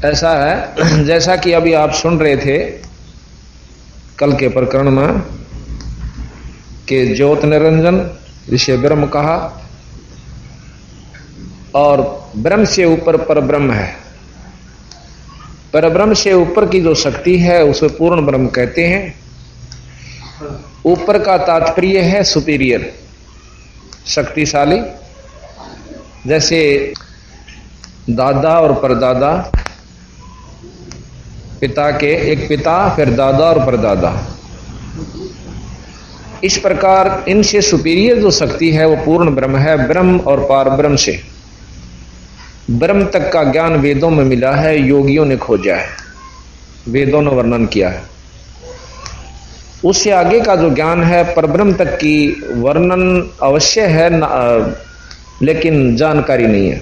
ऐसा है जैसा कि अभी आप सुन रहे थे कल के प्रकरण में कि ज्योत निरंजन जिसे ब्रह्म कहा, और ब्रह्म से ऊपर परब्रह्म है। परब्रह्म से ऊपर की जो शक्ति है उसे पूर्ण ब्रह्म कहते हैं। ऊपर का तात्पर्य है सुपीरियर, शक्तिशाली। जैसे दादा और परदादा, पिता के एक पिता, फिर दादा और परदादा, इस प्रकार इनसे सुपीरियर जो शक्ति है वो पूर्ण ब्रह्म है। ब्रह्म और पार ब्रह्म से ब्रह्म तक का ज्ञान वेदों में मिला है, योगियों ने खोजा है, वेदों ने वर्णन किया है। उससे आगे का जो ज्ञान है परब्रह्म तक की वर्णन अवश्य है लेकिन जानकारी नहीं है,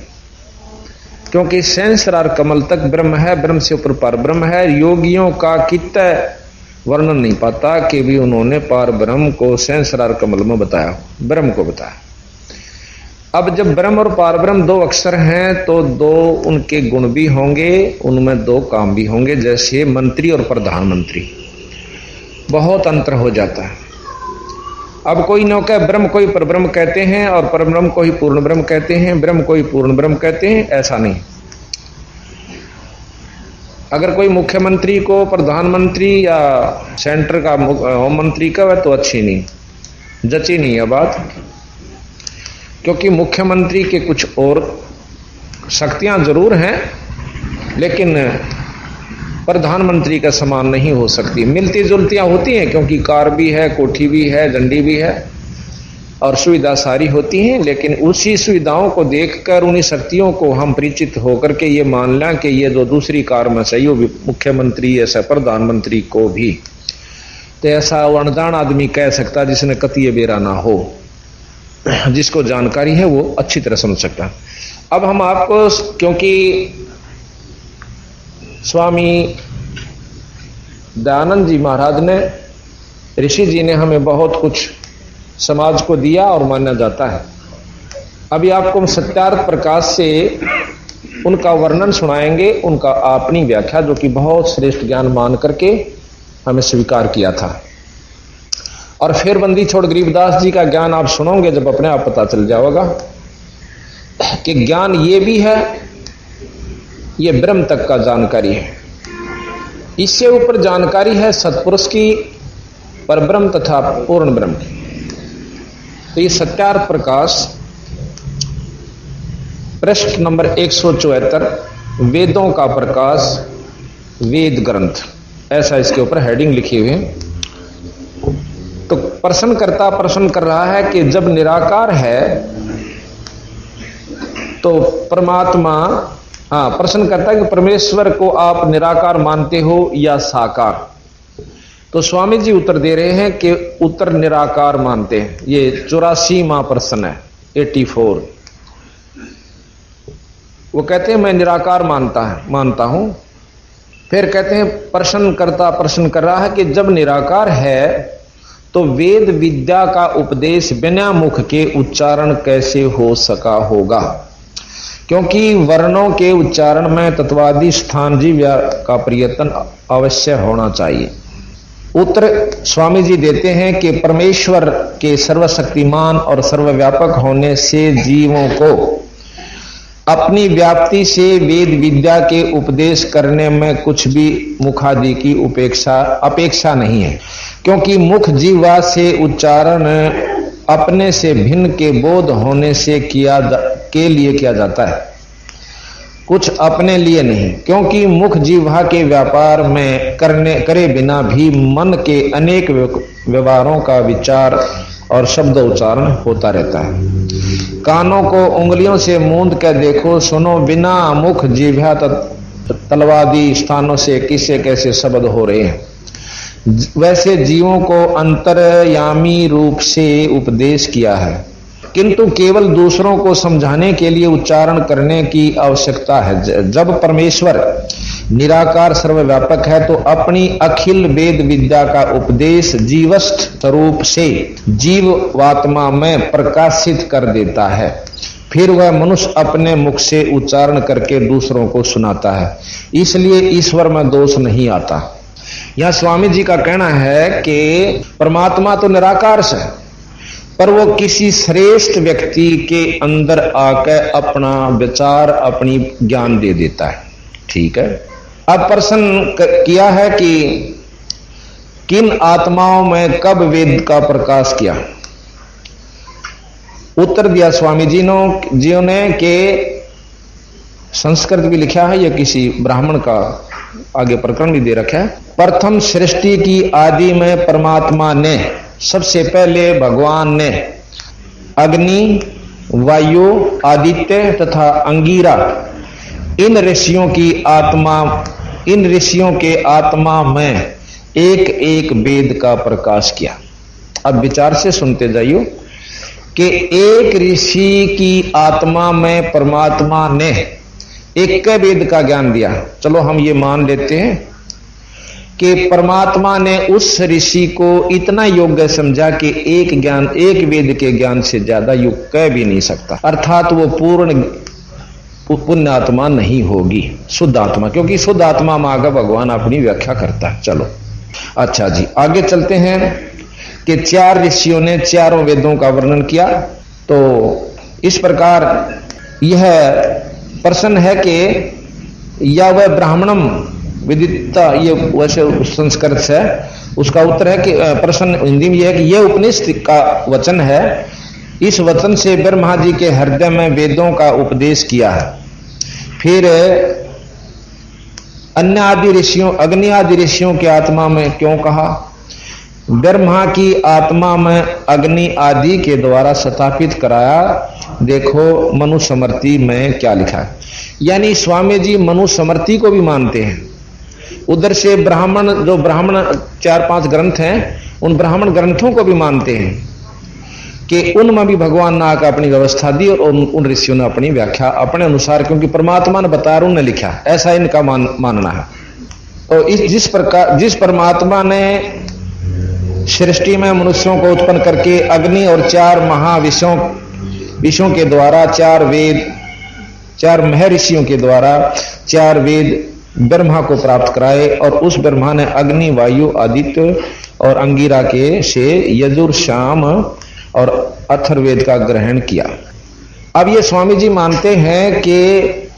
क्योंकि सहस्रार कमल तक ब्रह्म है, ब्रह्म से ऊपर पार ब्रह्म है। योगियों का कितना वर्णन नहीं पाता कि भी उन्होंने पार ब्रह्म को सहस्रार कमल में बताया, ब्रह्म को बताया। अब जब ब्रह्म और पार ब्रह्म दो अक्षर हैं तो दो उनके गुण भी होंगे, उनमें दो काम भी होंगे। जैसे मंत्री और प्रधानमंत्री, बहुत अंतर हो जाता है। अब कोई नौका ब्रह्म कोई परब्रह्म कहते हैं और परब्रह्म को ही पूर्ण ब्रह्म कहते हैं, ब्रह्म को ही पूर्ण ब्रह्म कहते हैं, ऐसा नहीं। अगर कोई मुख्यमंत्री को प्रधानमंत्री या सेंटर का होम मंत्री का तो अच्छी नहीं, जची नहीं है बात, क्योंकि मुख्यमंत्री के कुछ और शक्तियां जरूर हैं लेकिन प्रधानमंत्री का समान नहीं हो सकती। मिलती जुलतियां होती हैं क्योंकि कार भी है, कोठी भी है, झंडी भी है और सुविधा सारी होती हैं, लेकिन उसी सुविधाओं को देखकर उन्हीं शक्तियों को हम परिचित होकर के ये मान लें कि ये जो दूसरी कार में सही हो भी मुख्यमंत्री, ऐसा प्रधानमंत्री को भी तो ऐसा अनजान आदमी कह सकता जिसने कतिये बेरा ना हो, जिसको जानकारी है वो अच्छी तरह समझ सकता। अब हम आपको, क्योंकि स्वामी दयानंद जी महाराज ने, ऋषि जी ने हमें बहुत कुछ समाज को दिया और माना जाता है। अभी आपको हम सत्यार्थ प्रकाश से उनका वर्णन सुनाएंगे, उनका अपनी व्याख्या जो कि बहुत श्रेष्ठ ज्ञान मान करके हमें स्वीकार किया था। और फिर बंदी छोड़ गरीबदास जी का ज्ञान आप सुनोगे जब अपने आप पता चल जाएगा कि ज्ञान ये भी है, ये ब्रह्म तक का जानकारी है। इससे ऊपर जानकारी है सत्पुरुष की, परब्रह्म तथा पूर्ण ब्रह्म की। तो ये सत्यार्थ प्रकाश पृष्ठ नंबर 174, वेदों का प्रकाश, वेद ग्रंथ, ऐसा इसके ऊपर हेडिंग लिखी हुई है। तो प्रश्न कर रहा है कि जब निराकार है तो परमात्मा, प्रश्न करता है कि परमेश्वर को आप निराकार मानते हो या साकार? तो स्वामी जी उत्तर दे रहे हैं कि उत्तर निराकार मानते हैं। ये 84वां प्रश्न है, 84। वो कहते हैं मैं निराकार मानता हूं। फिर कहते हैं प्रश्न कर रहा है कि जब निराकार है तो वेद विद्या का उपदेश बिना मुख के उच्चारण कैसे हो सका होगा? क्योंकि वर्णों के उच्चारण में तत्वादि स्थान जीव्या का प्रयत्न अवश्य होना चाहिए। उत्तर स्वामी जी देते हैं कि परमेश्वर के सर्वशक्तिमान और सर्वव्यापक होने से जीवों को अपनी व्याप्ति से वेद विद्या के उपदेश करने में कुछ भी मुखादि की अपेक्षा नहीं है, क्योंकि मुख जीवा से उच्चारण अपने से भिन्न के बोध होने से के लिए किया जाता है, कुछ अपने लिए नहीं। क्योंकि मुख जीवा के व्यापार में करे बिना भी मन के अनेक व्यवहारों का विचार और शब्द उच्चारण होता रहता है। कानों को उंगलियों से मूंद कर देखो, सुनो, बिना मुख जीवा तलवादी स्थानों से किसे कैसे शब्द हो रहे हैं। वैसे जीवों को अंतर्यामी रूप से उपदेश किया है, किंतु केवल दूसरों को समझाने के लिए उच्चारण करने की आवश्यकता है। जब परमेश्वर निराकार सर्वव्यापक है तो अपनी अखिल वेद विद्या का उपदेश जीवस्थ स्वरूप से जीवात्मा में प्रकाशित कर देता है। फिर वह मनुष्य अपने मुख से उच्चारण करके दूसरों को सुनाता है, इसलिए ईश्वर में दोष नहीं आता। यह स्वामी जी का कहना है कि परमात्मा तो निराकार से, पर वो किसी श्रेष्ठ व्यक्ति के अंदर आकर अपना विचार, अपनी ज्ञान दे देता है। ठीक है, अब प्रश्न किया है कि किन आत्माओं में कब वेद का प्रकाश किया। उत्तर दिया स्वामी जी ने कि संस्कृत भी लिखा है, या किसी ब्राह्मण का आगे प्रकरण भी दे रखा है। प्रथम सृष्टि की आदि में परमात्मा ने, सबसे पहले भगवान ने अग्नि, वायु, आदित्य तथा अंगिरा इन ऋषियों के आत्मा में एक एक वेद का प्रकाश किया। अब विचार से सुनते जाइए कि एक ऋषि की आत्मा में परमात्मा ने एक वेद का ज्ञान दिया। चलो हम ये मान लेते हैं कि परमात्मा ने उस ऋषि को इतना योग्य समझा कि एक वेद के ज्ञान से ज्यादा युग कह भी नहीं सकता, अर्थात वो पूर्ण पुण्य आत्मा नहीं होगी, शुद्ध आत्मा, क्योंकि शुद्ध आत्मा में आगे भगवान अपनी व्याख्या करता है। चलो अच्छा जी, आगे चलते हैं कि 4 ऋषियों ने चारों वेदों का वर्णन किया। तो इस प्रकार यह प्रश्न है कि या वह ब्राह्मणम विदिता, ये वैसे संस्कृत से, उसका उत्तर है कि प्रश्न हिंदी में यह है कि यह उपनिषद का वचन है, इस वचन से ब्रह्मा जी के हृदय में वेदों का उपदेश किया है। फिर अन्य आदि ऋषियों, अग्नि आदि ऋषियों की आत्मा में क्यों कहा? ब्रह्मा की आत्मा में अग्नि आदि के द्वारा स्थापित कराया। देखो मनुस्मृति में क्या लिखा है, यानी स्वामी जी मनुस्मृति को भी मानते हैं। उधर से जो ब्राह्मण 4-5 ग्रंथ हैं, उन ब्राह्मण ग्रंथों को भी मानते हैं कि उनमें भी भगवान ने आकर अपनी व्यवस्था दी और उन ऋषियों ने अपनी व्याख्या अपने अनुसार, क्योंकि परमात्मा ने बताया, उन्होंने लिखा, ऐसा इनका मानना है। तो जिस परमात्मा ने सृष्टि में मनुष्यों को उत्पन्न करके अग्नि और 4 महाविषयों के द्वारा 4 महर्षियों के द्वारा 4 वेद ब्रह्मा को प्राप्त कराए, और उस ब्रह्मा ने अग्नि, वायु, आदित्य और अंगिरा के से यजुर, शाम और अथर्ववेद का ग्रहण किया। अब ये स्वामी जी मानते हैं कि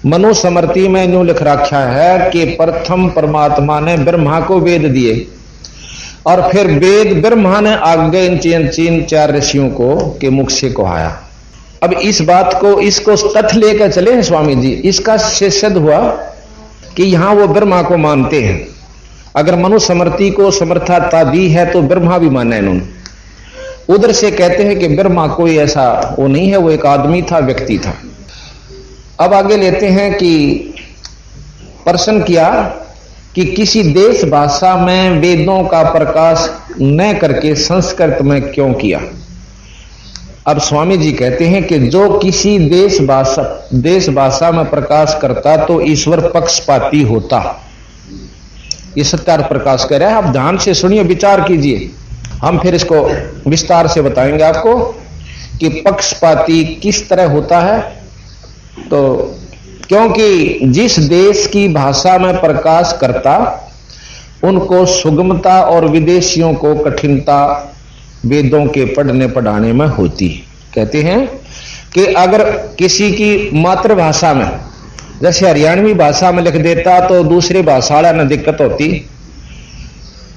मनुस्मृति में यूं लिख रखा है कि प्रथम परमात्मा ने ब्रह्मा को वेद दिए, और फिर वेद ब्रह्मा ने आगे इन 4 ऋषियों को के मुख से कहाया। अब इस बात को, इसको तथ्य लेकर चले हैं स्वामी जी, इसका सिद्ध हुआ कि यहां वो ब्रह्मा को मानते हैं। अगर मनुस्मृति को समर्थता दी है तो ब्रह्मा भी माना है इन्होंने। उधर से कहते हैं कि ब्रह्मा कोई ऐसा वो नहीं है, वो एक आदमी था, व्यक्ति था। अब आगे लेते हैं कि प्रश्न किया कि किसी देश भाषा में वेदों का प्रकाश न करके संस्कृत में क्यों किया। अब स्वामी जी कहते हैं कि जो किसी देश भाषा में प्रकाश करता तो ईश्वर पक्षपाती होता। ये सत्यार्थ प्रकाश कर रहा है, आप ध्यान से सुनिए, विचार कीजिए, हम फिर इसको विस्तार से बताएंगे आपको कि पक्षपाती किस तरह होता है। तो क्योंकि जिस देश की भाषा में प्रकाश करता उनको सुगमता और विदेशियों को कठिनता वेदों के पढ़ने पढ़ाने में होती। कहते हैं कि अगर किसी की मातृभाषा में, जैसे हरियाणवी भाषा में लिख देता तो दूसरी भाषा वाला ने दिक्कत होती,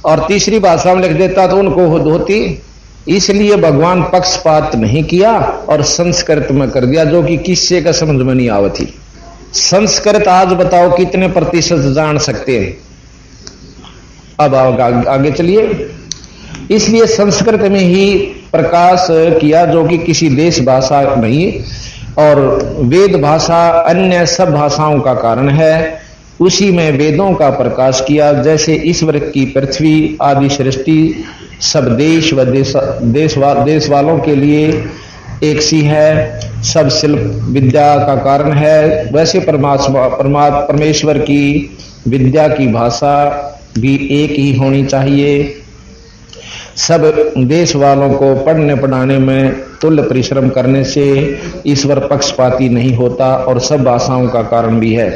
और तीसरी भाषा में लिख देता तो उनको होती। इसलिए भगवान पक्षपात नहीं किया और संस्कृत में कर दिया, जो कि किसी का समझ में नहीं आवती। संस्कृत आज बताओ कितने प्रतिशत जान सकते हैं? अब आगे चलिए। इसलिए संस्कृत में ही प्रकाश किया, जो कि किसी देश भाषा नहीं, और वेद भाषा अन्य सब भाषाओं का कारण है। उसी में वेदों का प्रकाश किया। जैसे ईश्वर की पृथ्वी आदि सृष्टि सब देश व देश वालों के लिए एक सी है, सब शिल्प विद्या का कारण है, वैसे परमेश्वर की विद्या की भाषा भी एक ही होनी चाहिए। सब देश वालों को पढ़ने पढ़ाने में तुल्य परिश्रम करने से ईश्वर पक्षपाती नहीं होता और सब आशाओं का कारण भी है।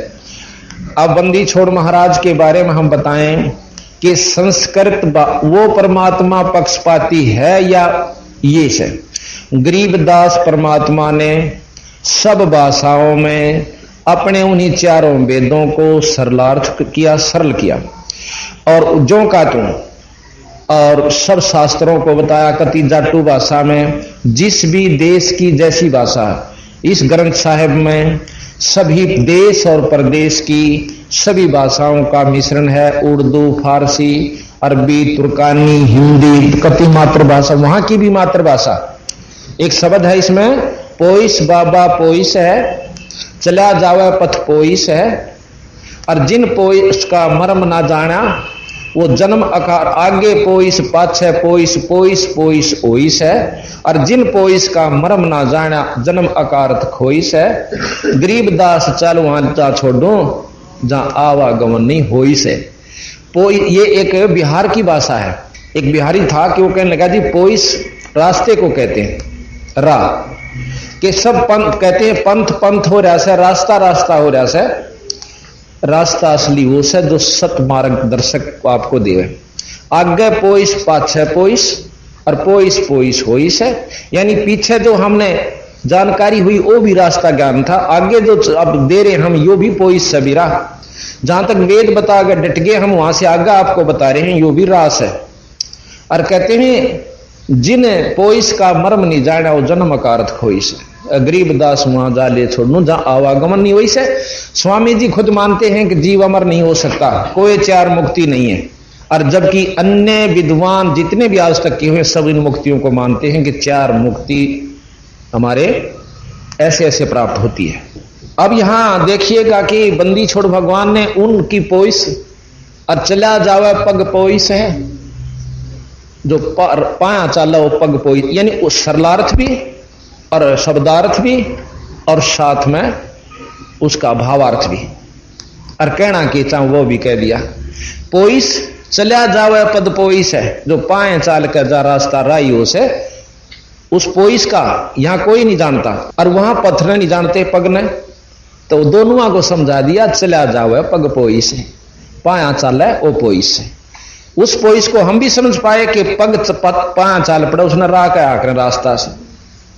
अब बंदी छोड़ महाराज के बारे में हम बताएं कि संस्कृत वो परमात्मा पक्षपाती है या ये है? गरीबदास परमात्मा ने सब भाषाओं में अपने उन्हीं चारों वेदों को सरलार्थ किया, सरल किया और जो का तुम और सब शास्त्रों को बताया कति जाटू भाषा में। जिस भी देश की जैसी भाषा इस ग्रंथ साहिब में सभी देश और प्रदेश की सभी भाषाओं का मिश्रण है। उर्दू, फारसी, अरबी, तुर्कानी, हिंदी, कति मातृभाषा, वहां की भी मातृभाषा। एक शब्द है इसमें पोइस, बाबा पोइस है, चला जावे पथ पोइस है। और जिन पोइस का मर्म ना जाना वो जन्म आकार आगे पोइस पाछे पोइस, पोइस पोइस ओइस है। और जिन पोइस का मर्म ना जाना जन्म आकार खोइस है। गरीबदास चल वहां जा छोड़ो जहां आवागमन नहीं होइस है। पोई ये एक बिहार की भाषा है। एक बिहारी था कि वो कहने लगा जी पोइस रास्ते को कहते हैं, रा के सब पंथ कहते हैं, पंथ पंथ हो रहा है, रास्ता रास्ता हो रहा है। रास्ता असली वो से जो सत मार्गदर्शक आपको देवे। आगे पोइस पाछे पोइस और पोइस पोइस होइस है, यानी पीछे जो हमने जानकारी हुई वो भी रास्ता ज्ञान था, आगे जो अब दे रहे हम यो भी पोइस से भी रहा। जहां तक वेद बता गए डट गए हम वहां से आगे आपको बता रहे हैं यो भी रास है। और कहते हैं जिन पोइस का मर्म नहीं जाना वो जन्म अकारथ खोइस है। गरीबदास वहां जा ले छोड़नू जहां आवागमन नहीं हुई से। स्वामी जी खुद मानते हैं कि जीव अमर नहीं हो सकता, कोई चार मुक्ति नहीं है। और जबकि अन्य विद्वान जितने भी आज तक किए हुए सब इन मुक्तियों को मानते हैं कि चार मुक्ति हमारे ऐसे ऐसे प्राप्त होती है। अब यहां देखिएगा कि बंदी छोड़ भगवान ने उनकी पोइस और चला जावे पग पोइस है, जो पाया चाला वो पग पोइस, यानी उस सरलार्थ भी और शब्दार्थ भी और साथ में उसका भावार्थ भी। और कहना कि चाहे वो भी कह दिया। पोइस चला जावे पद पोइस है, जो पाए चाल कर जा रास्ता राई हो से। उस पोइस का यहां कोई नहीं जानता और वहां पत्थर नहीं जानते पग ने, तो दोनों को समझा दिया चला जावे पग पोइस है, पाया चाल है वो पोइस है। उस पोइस को हम भी समझ पाए कि पग पाया चाल पड़े उसने राह का आकर रास्ता से।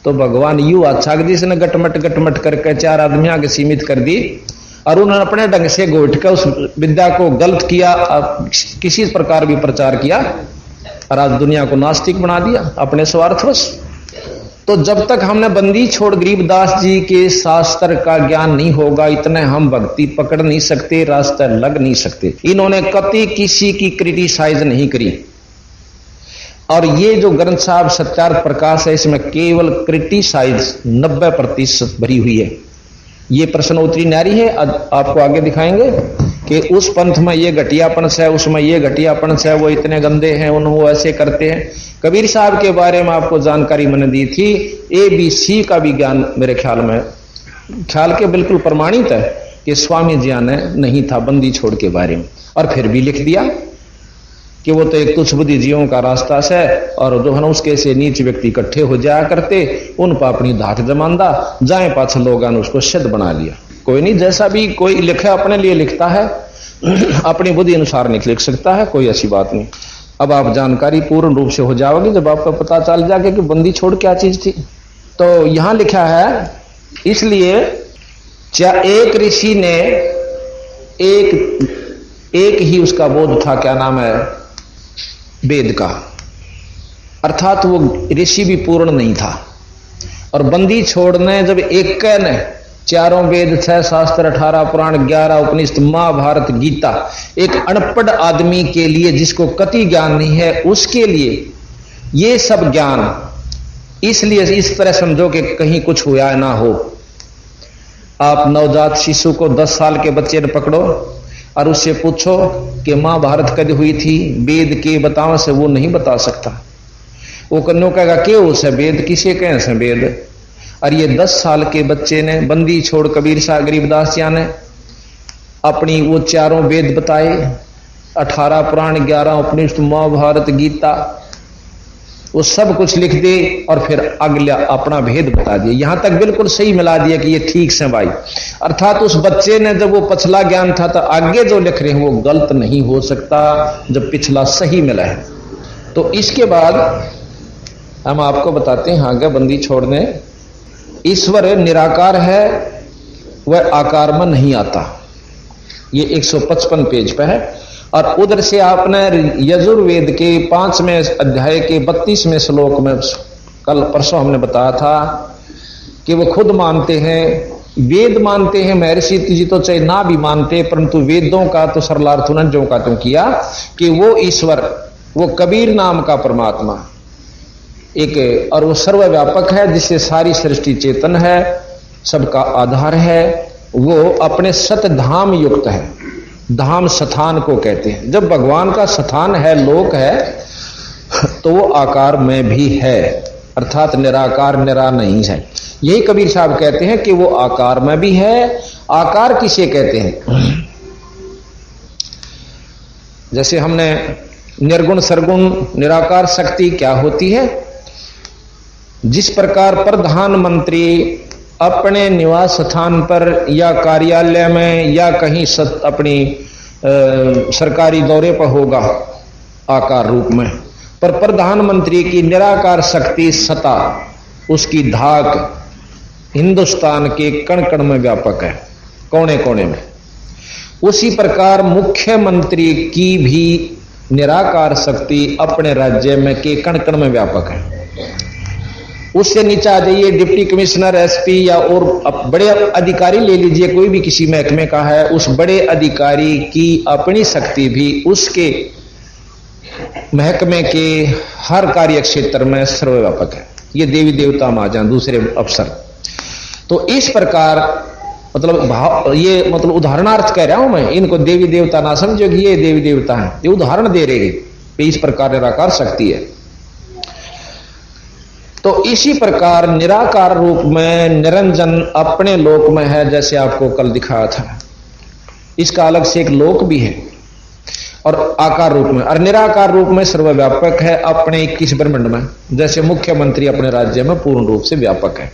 तो भगवान यू अच्छा जिसने गटमट करके चार आदमियों के सीमित कर दी और उन्होंने अपने ढंग से गोठ कर उस विद्या को गलत किया, किसी प्रकार भी प्रचार किया और आज दुनिया को नास्तिक बना दिया अपने स्वार्थवश। तो जब तक हमने बंदी छोड़ गरीबदास जी के शास्त्र का ज्ञान नहीं होगा इतने हम भक्ति पकड़ नहीं सकते, रास्ता लग नहीं सकते। इन्होंने कभी किसी की क्रिटिसाइज नहीं करी। और ये जो ग्रंथ साहब सत्यार्थ प्रकाश है इसमें केवल क्रिटिसाइज 90% भरी हुई है। ये प्रश्नोत्तरी नारी है, आपको आगे दिखाएंगे कि उस पंथ में ये घटियापन है, उसमें ये घटियापन है, वो इतने गंदे हैं, वो ऐसे करते हैं। कबीर साहब के बारे में आपको जानकारी मैंने दी थी। ABC का भी ज्ञान मेरे ख्याल के बिल्कुल प्रमाणित है कि स्वामी जी ने नहीं था बंदी छोड़ के बारे में, और फिर भी लिख दिया कि वो तो एक तुच्छ बुद्धिजीवियों का रास्ता है और जो है उसके से नीच व्यक्ति इकट्ठे हो जाया करते, उन पर अपनी धाक जमांदा जाए पाछ लोगों ने उसको सिद्ध बना लिया। कोई नहीं, जैसा भी कोई लिखे अपने लिए लिखता है, अपनी बुद्धि अनुसार नहीं लिख सकता है, कोई ऐसी बात नहीं। अब आप जानकारी पूर्ण रूप से हो जाओगे जब आपको पता चल जाएगा कि बंदी छोड़ क्या चीज थी। तो यहां लिखा है, इसलिए एक ऋषि ने एक ही उसका बोध था, क्या नाम है, वेद का, अर्थात वो ऋषि भी पूर्ण नहीं था। और बंदी छोड़ने जब एक ने चारों वेद, 6 शास्त्र, 18 पुराण, 11 उपनिषद, महाभारत, गीता, एक अनपढ़ आदमी के लिए जिसको कति ज्ञान नहीं है उसके लिए ये सब ज्ञान, इसलिए इस तरह समझो कि कहीं कुछ हुआ ना हो। आप नवजात शिशु को 10 साल के बच्चे ने पकड़ो और उससे पूछो कि महाभारत कद हुई थी, वेद के बताओ से, वो नहीं बता सकता। वो कन्नो कहेगा कि उसे वेद किसे कहें से वेद। और ये 10 साल के बच्चे ने बंदी छोड़ कबीर साहब गरीबदास जी ने अपनी वो चारों वेद बताए, 18 पुराण, 11 उपनिषद, महाभारत, गीता, वो सब कुछ लिख दे और फिर अगला अपना भेद बता दिए। यहां तक बिल्कुल सही मिला दिया कि ये ठीक से भाई। अर्थात उस बच्चे ने जब वो पिछला ज्ञान था तो आगे जो लिख रहे हैं वो गलत नहीं हो सकता जब पिछला सही मिला है। तो इसके बाद हम आपको बताते हैं आगे बंदी छोड़ने। ईश्वर निराकार है, वह आकार में नहीं आता। ये 155 पेज पे है। और उधर से आपने यजुर्वेद के 5वें अध्याय के 32वें श्लोक में कल परसों हमने बताया था कि वो खुद मानते हैं, वेद मानते हैं। महर्षि जी तो चाहे ना भी मानते, परंतु वेदों का तो सरलार्थ उन्होंने जो का तुम किया कि वो ईश्वर, वो कबीर नाम का परमात्मा एक, और वो सर्वव्यापक है जिससे सारी सृष्टि चेतन है, सबका आधार है। वो अपने सत धाम युक्त है। धाम स्थान को कहते हैं। जब भगवान का स्थान है, लोक है, तो वो आकार में भी है, अर्थात निराकार निरा नहीं है। यही कबीर साहब कहते हैं कि वो आकार में भी है। आकार किसे कहते हैं? जैसे हमने निर्गुण सरगुण निराकार शक्ति क्या होती है, जिस प्रकार प्रधानमंत्री अपने निवास स्थान पर या कार्यालय में या कहीं अपनी सरकारी दौरे पर होगा आकार रूप में, पर प्रधानमंत्री की निराकार शक्ति सत्ता, उसकी धाक हिंदुस्तान के कण कण में व्यापक है, कोने कोने में। उसी प्रकार मुख्यमंत्री की भी निराकार शक्ति अपने राज्य में के कण कण में व्यापक है। उससे नीचे आ जाइए, डिप्टी कमिश्नर, एसपी या और बड़े अधिकारी ले लीजिए, कोई भी किसी महकमे का है, उस बड़े अधिकारी की अपनी शक्ति भी उसके महकमे के हर कार्य क्षेत्र में सर्वव्यापक है। ये देवी देवता महाजन, दूसरे अफसर। तो इस प्रकार मतलब ये मतलब उदाहरणार्थ कह रहा हूं मैं, इनको देवी देवता ना समझो कि ये देवी देवता है, ये उदाहरण दे रहे हैं। इस प्रकार निराकार शक्ति है। तो इसी प्रकार निराकार रूप में निरंजन अपने लोक में है, जैसे आपको कल दिखाया था। इसका अलग से एक लोक भी है और आकार रूप में, और निराकार रूप में सर्वव्यापक है अपने 21 ब्रह्मांड में, जैसे मुख्यमंत्री अपने राज्य में पूर्ण रूप से व्यापक है।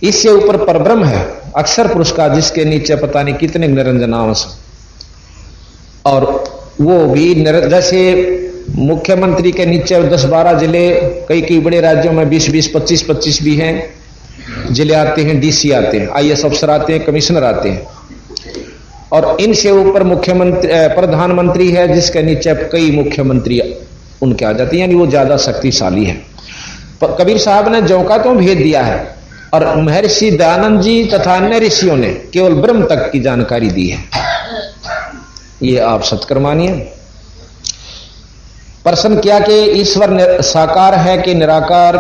इससे ऊपर परब्रह्म है, अक्षर पुरुष का, जिसके नीचे पता नहीं कितने निरंजनांश, और वो भी जैसे मुख्यमंत्री के नीचे 10-12 जिले, कई बड़े राज्यों में 20-20, 25-25 भी हैं जिले आते हैं, डीसी आते हैं, आईएएस अफसर आते हैं, कमिश्नर आते हैं। और इनसे ऊपर मुख्यमंत्री प्रधानमंत्री है, जिसके नीचे कई मुख्यमंत्री उनके आ जाते हैं, यानी वो ज्यादा शक्तिशाली है। कबीर साहब ने जो का तो भेद दिया है, और महर्षि दयानंद जी तथा अन्य ऋषियों ने केवल ब्रह्म तक की जानकारी दी है। ये आप सत्कर मानिए। प्रश्न किया कि ईश्वर साकार है कि निराकार?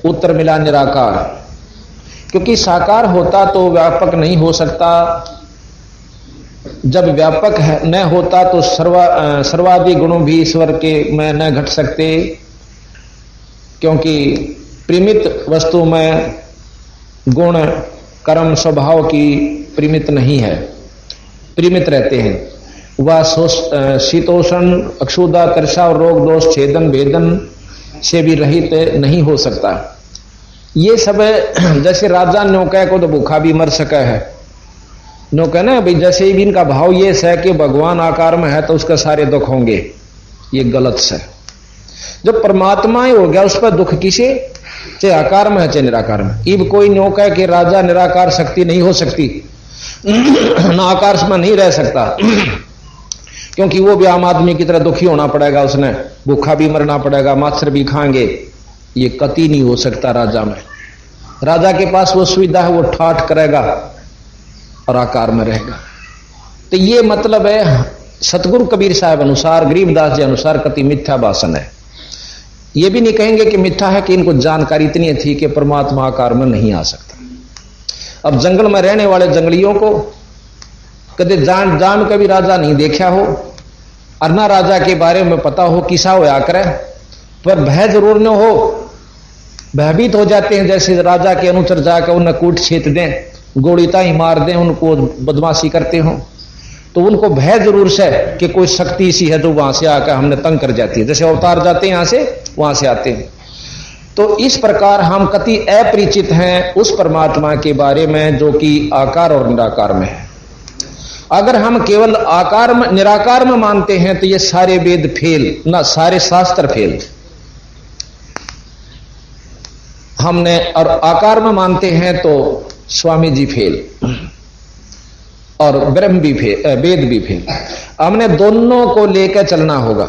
उत्तर मिला निराकार, क्योंकि साकार होता तो व्यापक नहीं हो सकता। जब व्यापक है न होता तो सर्वादि गुणों भी ईश्वर के में न घट सकते, क्योंकि परिमित वस्तु में गुण कर्म स्वभाव की परिमित नहीं है, परिमित रहते हैं। वह शीतोषण अक्षुदा तृषा और रोग दोष छेदन भेदन से भी रहित नहीं हो सकता। ये सब जैसे राजा नौका को तो भूखा भी मर सका है, नौका ना भाई, जैसे भी इनका भाव ये है कि भगवान आकार में है तो उसका सारे दुख होंगे, ये गलत है। जब परमात्मा ही हो गया उस पर दुख किसे, चाहे आकार में है चाहे निराकार में। इब कोई नौका कि राजा निराकार शक्ति नहीं हो सकती, ना आकार में नहीं रह सकता, क्योंकि वो भी आम आदमी की तरह दुखी होना पड़ेगा, उसने भूखा भी मरना पड़ेगा, माछर भी खाएंगे। ये कति नहीं हो सकता राजा में। राजा के पास वो सुविधा है, वो ठाठ करेगा और आकार में रहेगा। तो ये मतलब है सतगुरु कबीर साहब अनुसार, गरीबदास जी अनुसार कति मिथ्या भाषण है। ये भी नहीं कहेंगे कि मिथ्या है कि इनको जानकारी इतनी थी कि परमात्मा आकार में नहीं आ सकता। अब जंगल में रहने वाले जंगलियों को कदे जान कभी राजा नहीं देखा हो, और ना राजा के बारे में पता हो किसा होया करे, पर भय जरूर न हो, भयभीत हो जाते हैं। जैसे राजा के अनुचर जाकर उन्हें कूट छेत दें, गोलीता ही मार दें, उनको बदमाशी करते हो, तो उनको भय जरूर से कि कोई शक्ति सी है जो वहां से आकर हमने तंग कर जाती है। जैसे अवतार जाते हैं यहां से वहां से आते हैं। तो इस प्रकार हम कति अपरिचित हैं उस परमात्मा के बारे में जो कि आकार और निराकार में है। अगर हम केवल आकार में निराकार में मानते हैं तो ये सारे वेद फेल, ना सारे शास्त्र फेल। हमने और आकार में मानते हैं तो स्वामी जी फेल और ब्रह्म भी फेल, वेद भी फेल। हमने दोनों को लेकर चलना होगा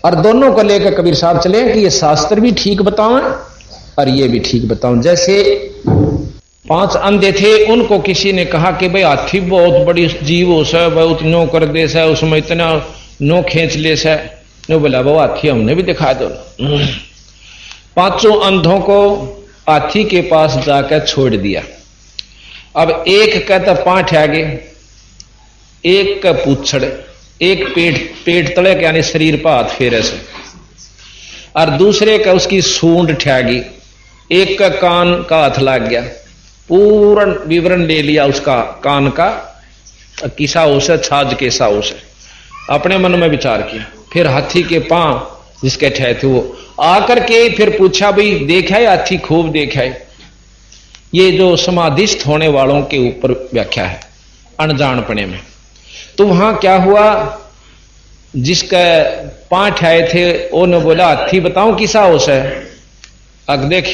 और दोनों को लेकर कबीर साहब चले कि ये शास्त्र भी ठीक बताओ और ये भी ठीक बताओ। जैसे 5 अंधे थे, उनको किसी ने कहा कि भाई हाथी बहुत बड़ी जीव हो सा, बहुत नो कर दे सा, उसमें इतना नो खींच ले सा। नो बोला वो हाथी हमने भी दिखा दो। 5 अंधों को हाथी के पास जाकर छोड़ दिया। अब एक कहता पांठ आगे, एक का पूछड़, एक पेट तले के यानी शरीर पर हाथ फेरे से, और दूसरे का उसकी सूंड ठहगी, एक का कान का हाथ लग गया। पूर्ण विवरण ले लिया उसका कान का, किसा हो से छाज कैसा हो से, अपने मन में विचार किया। फिर हाथी के पांव जिसके ठहरे थे वो आकर के फिर पूछा भाई देखा है हाथी? खूब देखा है। ये जो समाधिस्थ होने वालों के ऊपर व्याख्या है अनजानपने में। तो वहां क्या हुआ, जिसका पांठ आए थे उन्होंने बोला हाथी बताऊं किसा हो से? अग देख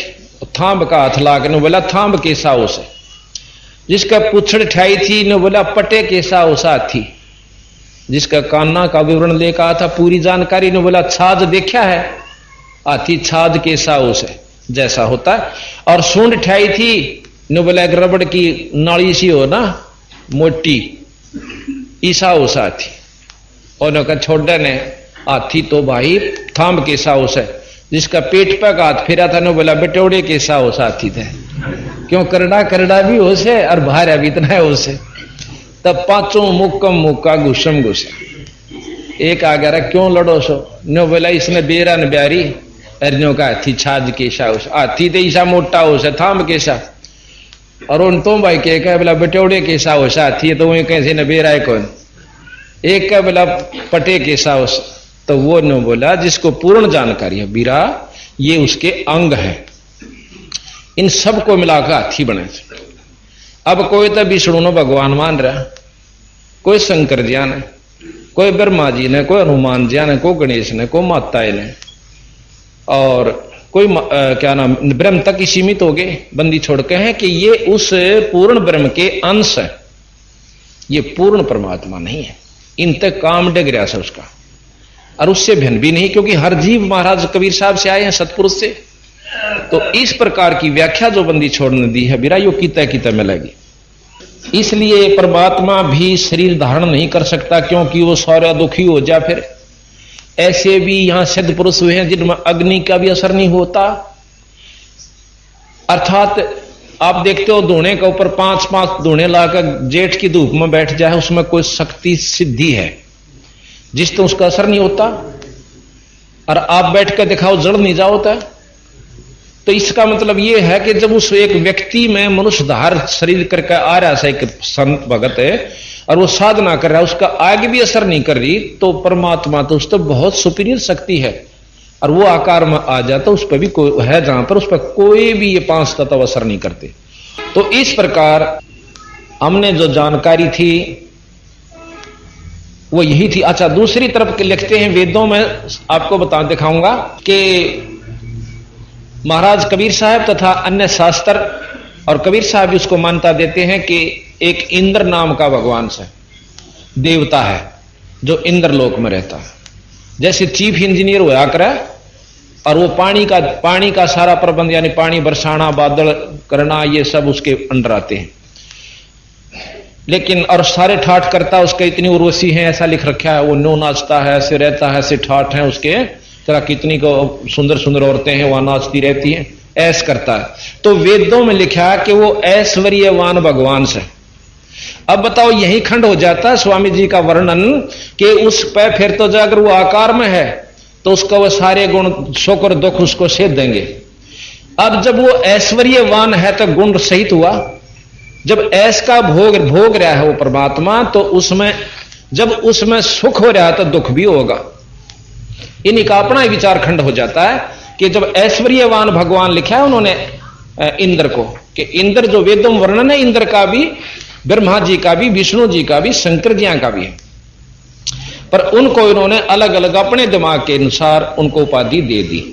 थांब का हाथ लाकर ने बोला थांब कैसा हो से। जिसका पुछड़ ठाई थी ने बोला पटे कैसा हो सा हाथी। जिसका कान्ना का विवरण लेकर आया था पूरी जानकारी ने बोला छाज देखा है हाथी, छाज कैसा हो से जैसा होता है। और सूंड ठाई थी ने बोला एक रबड़ की नाली सी हो ना मोटी, ईसा हो सा हाथी। और छोड़ने ने हाथी तो भाई थांब कैसा हो से। जिसका पेट पर हाथ फेरा था ने बोला बेटोड़े कैसा हो सा हाथी थे, क्यों करड़ा करड़ा भी हो से और भारा भी इतना हो से। तब 5 मुक्कम मुक्का घुसम घुसे। एक आ गया क्यों लड़ो सो? नो बोला इसने बेरा न ब्यारी अर्जों का हाथी छाज कैसा हो, हाथी तो ईसा मोटा हो से थांब कैसा। और उन तो भाई के बोला बेटोड़े कैसा हो सा हाथी, तो वही कैसे न बेरा है कौन। एक का बोला पटे कैसा हो। तो वो ने बोला जिसको पूर्ण जानकारी है बीरा ये उसके अंग है, इन सबको मिलाकर हाथी बने। अब कोई तो विष्णु भगवान मान रहा, कोई शंकर जी ने, कोई ब्रह्मा जी ने, कोई हनुमान जी ने, कोई गणेश ने, कोई माता ने, और कोई क्या नाम ब्रह्म तक ही सीमित हो गए बंदी छोड़ के हैं कि ये उस पूर्ण ब्रह्म के अंश है, ये पूर्ण परमात्मा नहीं है। इन तक काम डग रहा है उसका, और उससे भिन्न भी नहीं, क्योंकि हर जीव महाराज कबीर साहब से आए हैं सतपुरुष से। तो इस प्रकार की व्याख्या जो बंदी छोड़ने दी है बिरा यो किता मिलेगी। इसलिए परमात्मा भी शरीर धारण नहीं कर सकता, क्योंकि वो सारा दुखी हो जा। फिर ऐसे भी यहां सिद्ध पुरुष हुए हैं जिनमें अग्नि का भी असर नहीं होता। अर्थात आप देखते हो धुने के ऊपर 5-5 धुने लाकर जेठ की धूप में बैठ जाए, उसमें कोई शक्ति सिद्धि है जिस तो उसका असर नहीं होता। और आप बैठ कर दिखाओ जड़ नहीं जाओता। तो इसका मतलब यह है कि जब उस एक व्यक्ति में मनुष्यधार शरीर करके आ रहा है, एक संत भगत है और वो साधना कर रहा है, उसका आगे भी असर नहीं कर रही, तो परमात्मा तो उस तो बहुत सुपीरियर शक्ति है और वो आकार में आ जाता उस पर भी कोई है जहां पर उस पर कोई भी ये 5 तत्व असर नहीं करते। तो इस प्रकार हमने जो जानकारी थी वो यही थी। अच्छा, दूसरी तरफ लिखते हैं वेदों में, आपको दिखाऊंगा कि महाराज कबीर साहब तथा अन्य शास्त्र और कबीर साहब भी उसको मान्यता देते हैं कि एक इंद्र नाम का भगवान से देवता है जो इंद्रलोक में रहता है। जैसे चीफ इंजीनियर हुआ करे और वो पानी का सारा प्रबंध यानी पानी बरसाना बादल करना ये सब उसके अंडर आते हैं। लेकिन और सारे ठाठ करता उसके इतनी उर्वशी है ऐसा लिख रखा है, वो नो नाचता है, ऐसे रहता है, ऐसे ठाठ है उसके, तरह कितनी को सुंदर सुंदर औरतें हैं वहां नाचती रहती हैं, ऐस करता है। तो वेदों में लिखा है कि वो ऐश्वर्यवान भगवान से। अब बताओ यही खंड हो जाता है स्वामी जी का वर्णन कि उस पर फिर तो अगर वो आकार में है तो उसका वो सारे गुण सुख और दुख उसको सेध देंगे। अब जब वो ऐश्वर्यवान है तो गुण सहित हुआ, जब ऐश का भोग रहा है वो परमात्मा, तो उसमें जब उसमें सुख हो रहा है तो दुख भी होगा। इन्हीं का अपना ही विचार खंड हो जाता है कि जब ऐश्वर्यवान भगवान लिखा है उन्होंने इंद्र को, कि इंद्र जो वेदों में वर्णन है इंद्र का भी, ब्रह्मा जी का भी, विष्णु जी का भी, शंकर जी का भी है, पर उनको इन्होंने अलग अलग अपने दिमाग के अनुसार उनको उपाधि दे दी।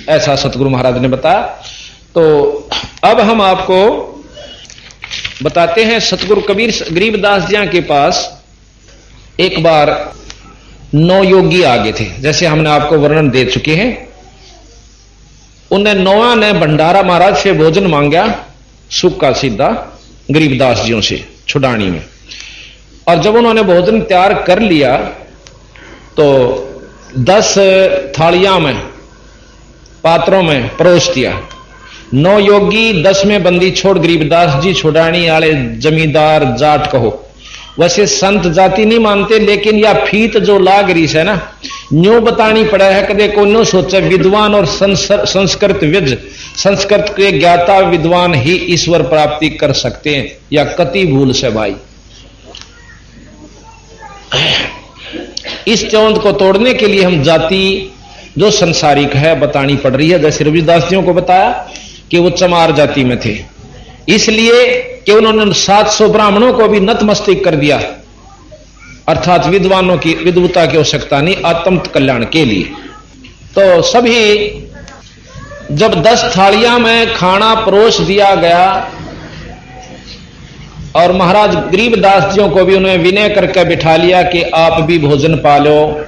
ऐसा सतगुरु महाराज ने बताया। तो अब हम आपको बताते हैं सतगुरु कबीर गरीबदास जी के पास एक बार 9 योगी आ गए थे, जैसे हमने आपको वर्णन दे चुके हैं। उन्हें 9 ने भंडारा महाराज से भोजन मांगा, सूखा सीधा गरीबदास जियों से छुड़ानी में। और जब उन्होंने भोजन तैयार कर लिया तो 10 थालियां में, पात्रों में परोस दिया। 9 योगी 10 में बंदी छोड़ गरीबदास जी छुड़ानी वाले जमींदार जाट कहो, वैसे संत जाति नहीं मानते, लेकिन या फीत जो लाग रही है ना, न्यू बतानी पड़ा है। कदे को नो सोचे विद्वान और संस्कृत विज, संस्कृत के ज्ञाता विद्वान ही ईश्वर प्राप्ति कर सकते हैं, या कति भूल से भाई। इस चौंध को तोड़ने के लिए हम जाति जो संसारिक है बतानी पड़ रही है। जैसे रविदास जियों को बताया कि वो चमार जाति में थे, इसलिए कि उन्होंने 700 ब्राह्मणों को भी नतमस्तक कर दिया, अर्थात विद्वानों की विद्वता की आवश्यकता नहीं, आत्म कल्याण के लिए। तो सभी जब 10 थालियां में खाना परोस दिया गया और महाराज गरीबदास जियों को भी उन्हें विनय करके बिठा लिया कि आप भी भोजन पा लो।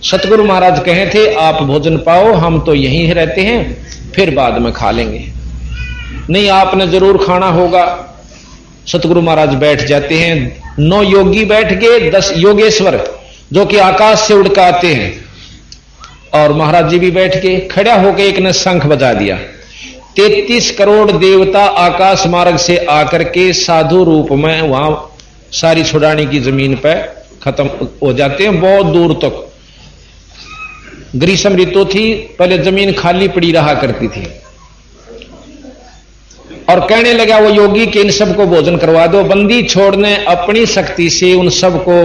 सतगुरु महाराज कहे थे आप भोजन पाओ, हम तो यहीं रहते हैं, फिर बाद में खा लेंगे। नहीं, आपने जरूर खाना होगा। सतगुरु महाराज बैठ जाते हैं। 9 योगी बैठ गए, 10 योगेश्वर जो कि आकाश से उड़ के आते हैं, और महाराज जी भी बैठ के खड़ा होकर एक ने शंख बजा दिया। 33 करोड़ देवता आकाश मार्ग से आकर के साधु रूप में वहां सारी छुड़ानी की जमीन पर खत्म हो जाते हैं। बहुत दूर तक ग्रीष्म ऋतु थी, पहले जमीन खाली पड़ी रहा करती थी। और कहने लगा वो योगी कि इन सबको भोजन करवा दो। बंदी छोड़ने अपनी शक्ति से उन सबको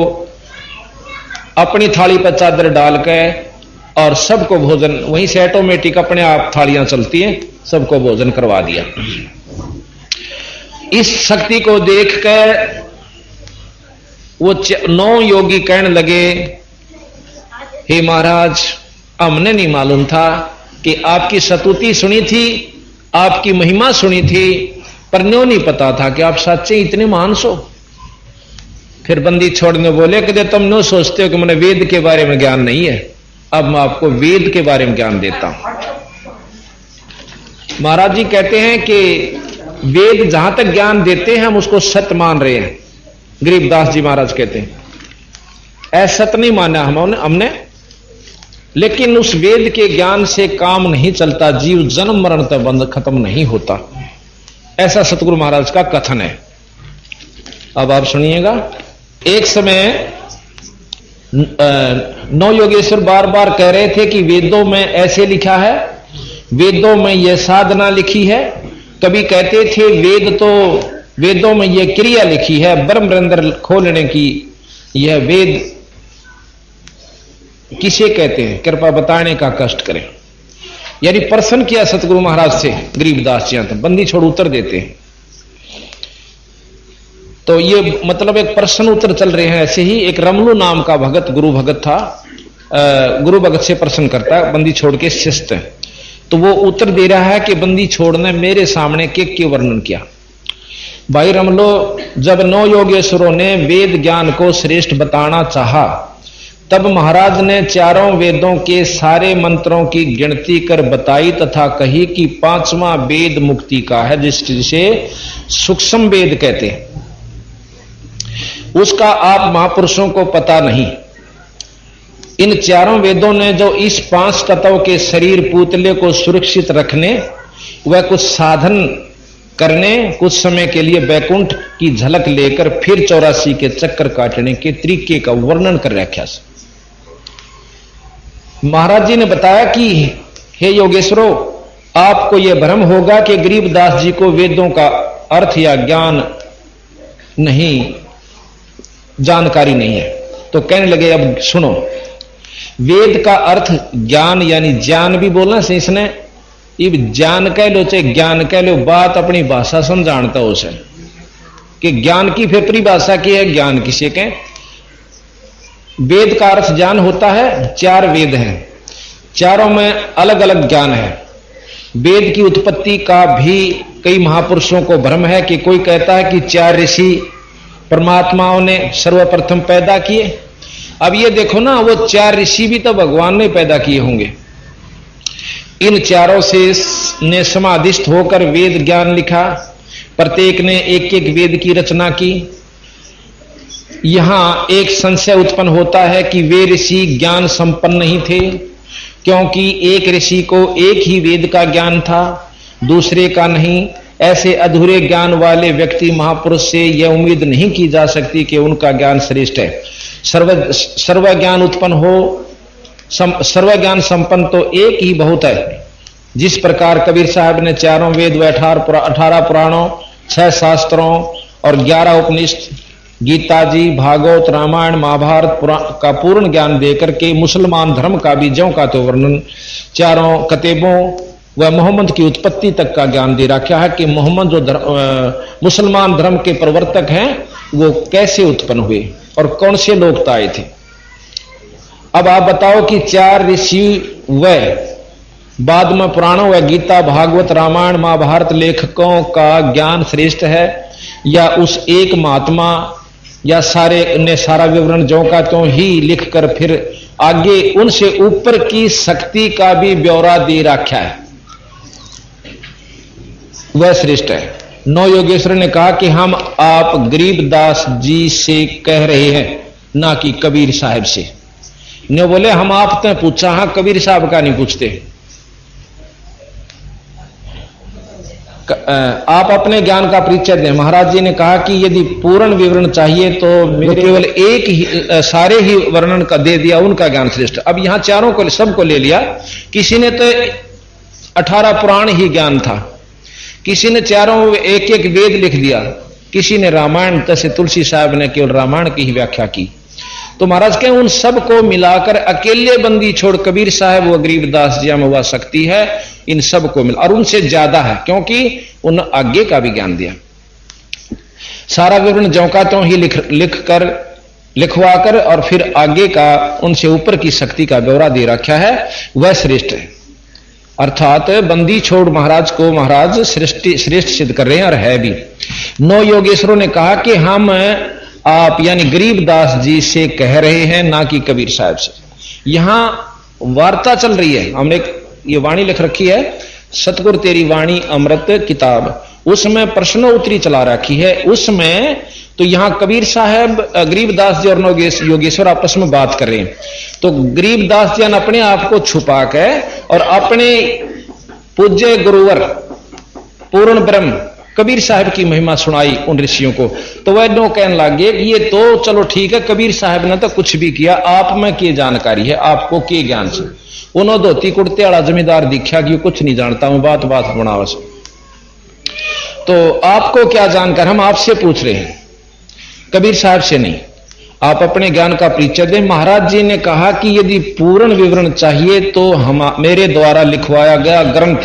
अपनी थाली पर चादर डाल के और सबको भोजन, वहीं से ऑटोमेटिक अपने आप थालियां चलती हैं, सबको भोजन करवा दिया। इस शक्ति को देखकर वो 9 योगी कहने लगे, हे महाराज, हमने नहीं मालूम था कि आपकी स्तुति सुनी थी, आपकी महिमा सुनी थी, पर न्यों नहीं पता था कि आप सच्चे इतने महान सो। फिर बंदी छोड़ने बोले कि तुम न्यों सोचते हो कि मैंने वेद के बारे में ज्ञान नहीं है, अब मैं आपको वेद के बारे में ज्ञान देता हूं। महाराज जी कहते हैं कि वेद जहां तक ज्ञान देते हैं हम उसको सत्य मान रहे हैं। गरीबदास जी महाराज कहते हैं असत्य नहीं माना हमने, लेकिन उस वेद के ज्ञान से काम नहीं चलता, जीव जन्म मरण तक बंद खत्म नहीं होता। ऐसा सतगुरु महाराज का कथन है। अब आप सुनिएगा। एक समय 9 योगेश्वर बार बार कह रहे थे कि वेदों में ऐसे लिखा है, वेदों में यह साधना लिखी है। कभी कहते थे वेदों में यह क्रिया लिखी है, ब्रह्मरंध्र खोलने की। यह वेद किसे कहते हैं, कृपा बताने का कष्ट करें। यानी प्रश्न किया सतगुरु महाराज से गरीबदास जी, तो बंदी छोड़ उत्तर देते हैं। तो ये मतलब एक प्रश्न उत्तर चल रहे हैं। ऐसे ही एक रमलू नाम का भगत, गुरु भगत था, गुरु भगत से प्रश्न करता है, बंदी छोड़ के शिष्ट। तो वो उत्तर दे रहा है कि बंदी छोड़ ने मेरे सामने के वर्णन किया। भाई रमलो, जब 9 योगेश्वरों ने वेद ज्ञान को श्रेष्ठ बताना चाहा, तब महाराज ने चारों वेदों के सारे मंत्रों की गिनती कर बताई तथा कही कि 5वां वेद मुक्ति का है, जिसे सूक्ष्म वेद कहते हैं। उसका आप महापुरुषों को पता नहीं। इन चारों वेदों ने जो इस 5 तत्व के शरीर पुतले को सुरक्षित रखने व कुछ साधन करने, कुछ समय के लिए वैकुंठ की झलक लेकर फिर 84 के चक्कर काटने के तरीके का वर्णन कर रखा। महाराज जी ने बताया कि हे योगेश्वरों, आपको यह भ्रम होगा कि गरीबदास जी को वेदों का अर्थ या ज्ञान नहीं, जानकारी नहीं है। तो कहने लगे अब सुनो, वेद का अर्थ ज्ञान यानी ज्ञान भी बोलना से इसने, इब ज्ञान कह लो चाहे ज्ञान कह लो, बात अपनी भाषा समझाता हो उसे कि ज्ञान की फिर परिभाषा की है, ज्ञान किसे कहें। वेद का अर्थ ज्ञान होता है। 4 वेद हैं, चारों में अलग अलग ज्ञान है। वेद की उत्पत्ति का भी कई महापुरुषों को भ्रम है कि कोई कहता है कि 4 ऋषि परमात्माओं ने सर्वप्रथम पैदा किए। अब ये देखो ना, वो 4 ऋषि भी तो भगवान ने पैदा किए होंगे। इन चारों से ने समाधिस्थ होकर वेद ज्ञान लिखा, प्रत्येक ने एक एक वेद की रचना की। यहां एक संशय उत्पन्न होता है कि वे ऋषि ज्ञान संपन्न नहीं थे, क्योंकि एक ऋषि को एक ही वेद का ज्ञान था, दूसरे का नहीं। ऐसे अधूरे ज्ञान वाले व्यक्ति महापुरुष से यह उम्मीद नहीं की जा सकती कि उनका ज्ञान श्रेष्ठ है। सर्व ज्ञान उत्पन्न हो, सर्व ज्ञान संपन्न तो एक ही बहुत है। जिस प्रकार कबीर साहब ने चारों वेद व 18 पुराणों, 6 शास्त्रों और 11 उपनिषद, गीता जी, भागवत, रामायण, महाभारत का पूर्ण ज्ञान देकर के मुसलमान धर्म का भी ज्यों का तो वर्णन, चारों कतेबों व मोहम्मद की उत्पत्ति तक का ज्ञान दे रखा है कि मोहम्मद जो मुसलमान धर्म के प्रवर्तक हैं वो कैसे उत्पन्न हुए और कौन से लोग आए थे। अब आप बताओ कि 4 ऋषि व बाद में पुराणों व गीता, भागवत, रामायण, महाभारत लेखकों का ज्ञान श्रेष्ठ है, या उस एक महात्मा या सारे ने सारा विवरण जो का तो ही लिखकर फिर आगे उनसे ऊपर की शक्ति का भी ब्यौरा दे रखा है, वह श्रेष्ठ है। नौ योगेश्वर ने कहा कि हम आप गरीबदास जी से कह रहे हैं, ना कि कबीर साहब से। ने बोले हम आपने पूछा, हाँ कबीर साहब का नहीं पूछते। आप अपने ज्ञान का परिचय दें। महाराज जी ने कहा कि यदि पूर्ण विवरण चाहिए तो मेरे केवल एक ही, सारे ही वर्णन का दे दिया, उनका ज्ञान श्रेष्ठ। अब यहां चारों को सबको ले लिया। किसी ने तो 18 पुराण ही ज्ञान था, किसी ने चारों एक एक वेद लिख दिया, किसी ने रामायण, जैसे तुलसी साहब ने केवल रामायण की ही व्याख्या की। तो महाराज के उन सबको मिलाकर अकेले बंदी छोड़ कबीर साहब व गरीबदास जी में वह शक्ति है, इन सबको मिला और उनसे ज्यादा है, क्योंकि उन आगे का भी ज्ञान दिया। सारा विवरण जौका त्यों ही लिखवाकर और फिर आगे का उनसे ऊपर की शक्ति का ब्यौरा दे रखा है, वह श्रेष्ठ है। अर्थात बंदी छोड़ महाराज को महाराज श्रेष्ठ सिद्ध कर रहे हैं और है भी। 9 योगेश्वरों ने कहा कि हम आप यानी गरीबदास जी से कह रहे हैं, ना कि कबीर साहब से। यहां वार्ता चल रही है। हमने ये वाणी लिख रखी है, सतगुरु तेरी वाणी अमृत किताब, उसमें प्रश्नोत्तरी चला रखी है। उसमें तो यहां कबीर साहब, गरीबदास जी और योगेश्वर आपस में बात कर रहे हैं। तो गरीबदास जी ने अपने आप को छुपा के और अपने पूज्य गुरुवर पूर्ण ब्रह्म कबीर साहब की महिमा सुनाई उन ऋषियों को। तो वह नो कहने लगे कि ये तो चलो ठीक है, कबीर साहब ने तो कुछ भी किया, आप में क्या जानकारी है, आपको क्या ज्ञान से। उन्होंने धोती कुर्ते वाला जमींदार दिखा कि कुछ नहीं जानता हूं, बात बात बनावा से। तो आपको क्या जानकर, हम आपसे पूछ रहे हैं, कबीर साहब से नहीं। आप अपने ज्ञान का परिचय दें। महाराज जी ने कहा कि यदि पूर्ण विवरण चाहिए तो हम मेरे द्वारा लिखवाया गया ग्रंथ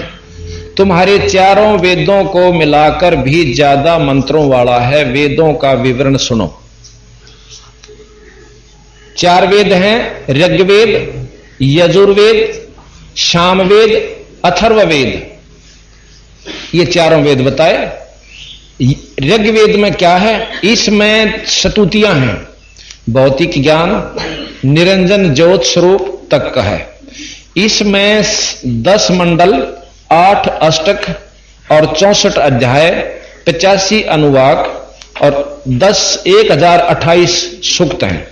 तुम्हारे चारों वेदों को मिलाकर भी ज्यादा मंत्रों वाला है। वेदों का विवरण सुनो। 4 वेद हैं, ऋग्वेद, यजुर्वेद, सामवेद, अथर्ववेद। ये चारों वेद बताए। ऋग्वेद में क्या है, इसमें स्तुतियां हैं, भौतिक ज्ञान, निरंजन ज्योत स्वरूप तक का है। इसमें 10 मंडल, 8 अष्टक और 64 अध्याय, 85 अनुवाक और 1028 सूक्त हैं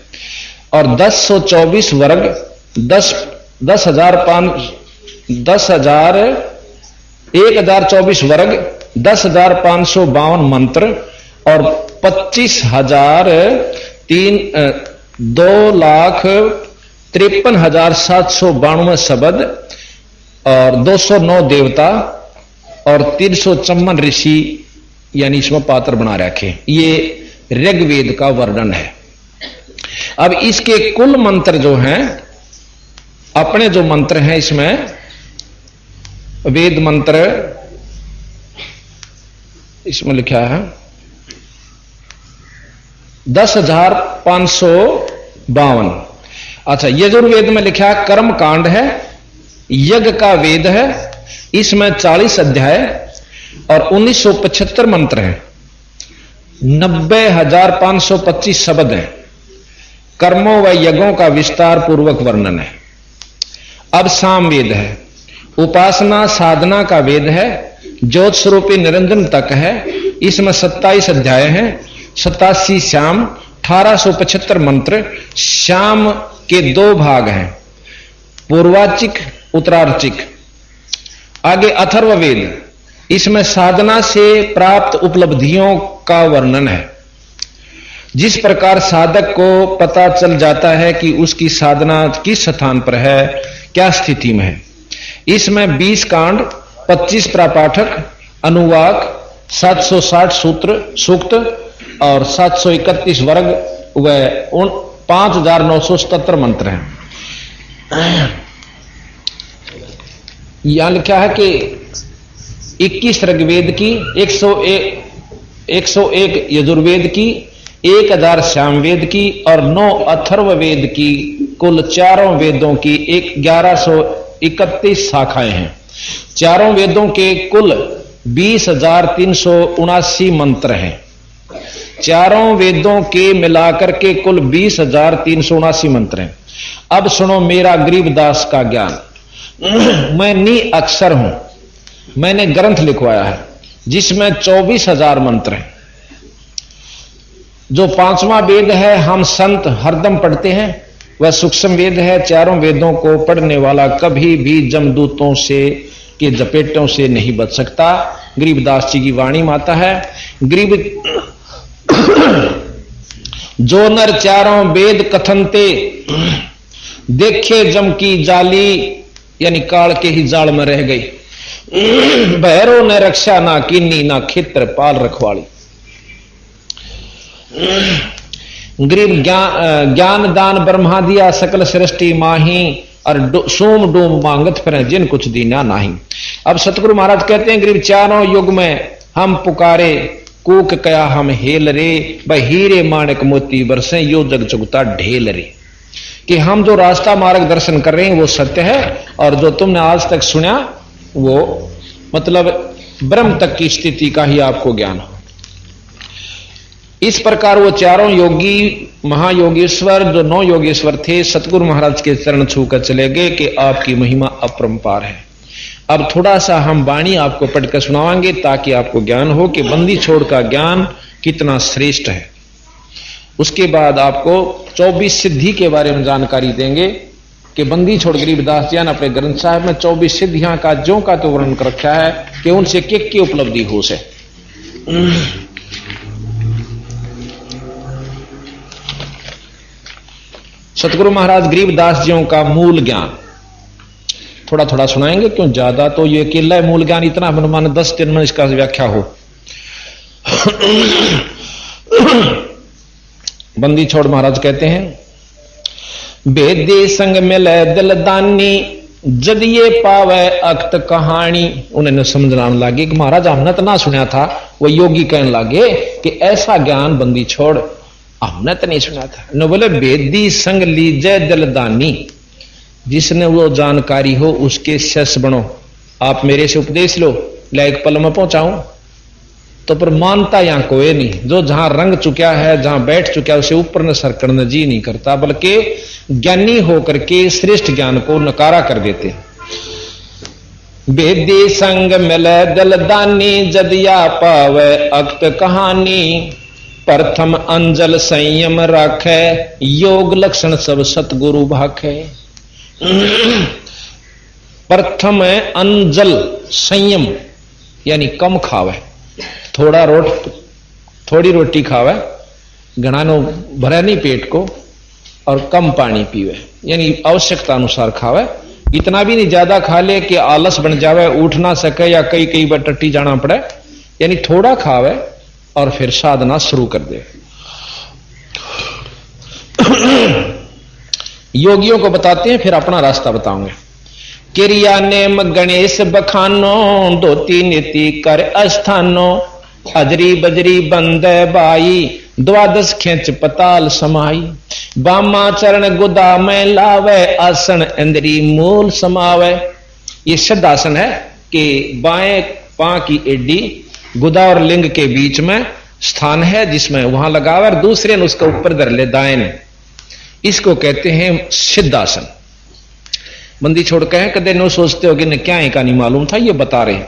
और 1024 वर्ग, 1024 वर्ग, 10,552 मंत्र और 2,53,792 शब्द और 209 देवता और 354 ऋषि यानी इसमें पात्र बना रखे। ये ऋग्वेद का वर्णन है। अब इसके कुल मंत्र जो हैं अपने जो मंत्र हैं इसमें वेद मंत्र इसमें लिखा है 10,552। अच्छा, यजुर्वेद में लिखा है कर्म कांड है, यज्ञ का वेद है, इसमें 40 अध्याय और 1975 मंत्र हैं, 90,525 शब्द हैं, कर्मों व यज्ञों का विस्तार पूर्वक वर्णन है। अब सामवेद है, उपासना साधना का वेद है, ज्योत स्वरूपी निरंजन तक है, इसमें 27 अध्याय हैं, 87 श्याम, 1875 मंत्र। श्याम के 2 भाग हैं, पूर्वार्चिक उत्तरार्चिक। आगे अथर्ववेद, इसमें साधना से प्राप्त उपलब्धियों का वर्णन है, जिस प्रकार साधक को पता चल जाता है कि उसकी साधना किस स्थान पर है, क्या स्थिति में है। इसमें 20 कांड, 25 प्रापाठक, अनुवाक, 760 सूत्र सूक्त और 731 वर्ग व 5,977 मंत्र हैं। यहां लिखा है कि 21 ऋग्वेद की, 101 यजुर्वेद की, 1000 सामवेद की और 9 अथर्ववेद की, कुल चारों वेदों की 1131 शाखाएं हैं। चारों वेदों के कुल 20,379 मंत्र हैं। चारों वेदों के मिलाकर के कुल 20,379 मंत्र हैं। अब सुनो मेरा गरीबदास का ज्ञान। मैं निअक्षर हूं, मैंने ग्रंथ लिखवाया है जिसमें 24,000 मंत्र हैं। जो 5वां वेद है हम संत हरदम पढ़ते हैं, वह सूक्ष्म वेद है। चारों वेदों को पढ़ने वाला कभी भी जमदूतों से के जपेटों से नहीं बच सकता। गरीबदास जी की वाणी माता है, गरीब जो नर चारों वेद कथनते, देखे जम की जाली, यानी काल के ही जाल में रह गई। भैरव ने रक्षा ना कीनी, ना खेत्र पाल रखवाली। गरीब ज्ञान दान ब्रह्मा दिया, सकल सृष्टि माही, और सोम डूम मांगत फिर जिन कुछ दीना नहीं। अब सतगुरु महाराज कहते हैं, गरीब चारों युग में हम पुकारे, कूक कया हम हेल रे, भाई हीरे माणिक मोती बरसे, यो जग चुगता ढेल रे। कि हम जो रास्ता मार्ग दर्शन कर रहे हैं वो सत्य है, और जो तुमने आज तक सुना वो मतलब ब्रह्म तक की स्थिति का ही आपको ज्ञान हो। इस प्रकार वो चारों योगी महायोगेश्वर, जो 9 योगेश्वर थे, सतगुरु महाराज के चरण छूकर चले गए कि आपकी महिमा अपरंपार है। अब थोड़ा सा हम वाणी आपको पढ़कर सुनावांगे ताकि आपको ज्ञान हो कि बंदी छोड़ का ज्ञान कितना श्रेष्ठ है। उसके बाद आपको 24 सिद्धि के बारे में जानकारी देंगे कि बंदी छोड़ गरीबदास जी ने अपने ग्रंथ साहब में 24 सिद्धियां का ज्यों का तो वर्णन कर रखा है कि उनसे की उपलब्धि हो से। सतगुरु महाराज गरीबदास जियों का मूल ज्ञान थोड़ा थोड़ा सुनाएंगे, क्यों ज्यादा तो ये अकेला मूल ज्ञान इतना मन 10 दिन में इसका व्याख्या हो। बंदी छोड़ महाराज कहते हैं, बेदे संग मिले दिलदानी, जद ये पावे अक्त कहानी। उन्हें समझना लगे कि महाराज हमने तो ना सुना था। वो योगी कहने लगे कि ऐसा ज्ञान बंदी छोड़ हमने तो नहीं सुना था। न बोले बेदी संग लीजे दिलदानी, जिसने वो जानकारी हो उसके शिष्य बनो। आप मेरे से उपदेश लो, लायक पल में पहुंचाऊं तो पर मानता यहां कोई नहीं। जो जहां रंग चुका है, जहां बैठ चुका है, उसे ऊपर न सरकने जी नहीं करता, बल्कि ज्ञानी होकर के श्रेष्ठ ज्ञान को नकारा कर देते। बेदी संग मिले दिलदानी, जदिया पावे अक्त कहानी। प्रथम अंजल संयम राखे, योग लक्षण सब सतगुरु भाखे। प्रथम अंजल संयम यानी कम खावे, थोड़ी रोटी खावे, घना नो भरे नहीं पेट को, और कम पानी पीवे यानी आवश्यकता अनुसार खावे। इतना भी नहीं ज्यादा खा ले कि आलस बन जावे, उठ ना सके या कई बार टट्टी जाना पड़े। यानी थोड़ा खावे और फिर साधना शुरू कर दे। योगियों को बताते हैं, फिर अपना रास्ता बताऊंगे। क्रिया नेम गणेश बखानो, धोती नीति कर अस्थानो, अजरी बजरी बंद बाई, द्वादश खेच पताल समाई, बामा चरण गुदा में लावे, आसन इंद्री मूल समावे। ये सिद्धासन है कि बाएं पां की एडी गुदा और लिंग के बीच में स्थान है, जिसमें वहां लगावे और दूसरे ने उसके ऊपर धर ले दाएं ने, इसको कहते हैं सिद्धासन। बंदी छोड़ के हैं, कदे नो सोचते हो कि न क्या है का नहीं मालूम था, ये बता रहे।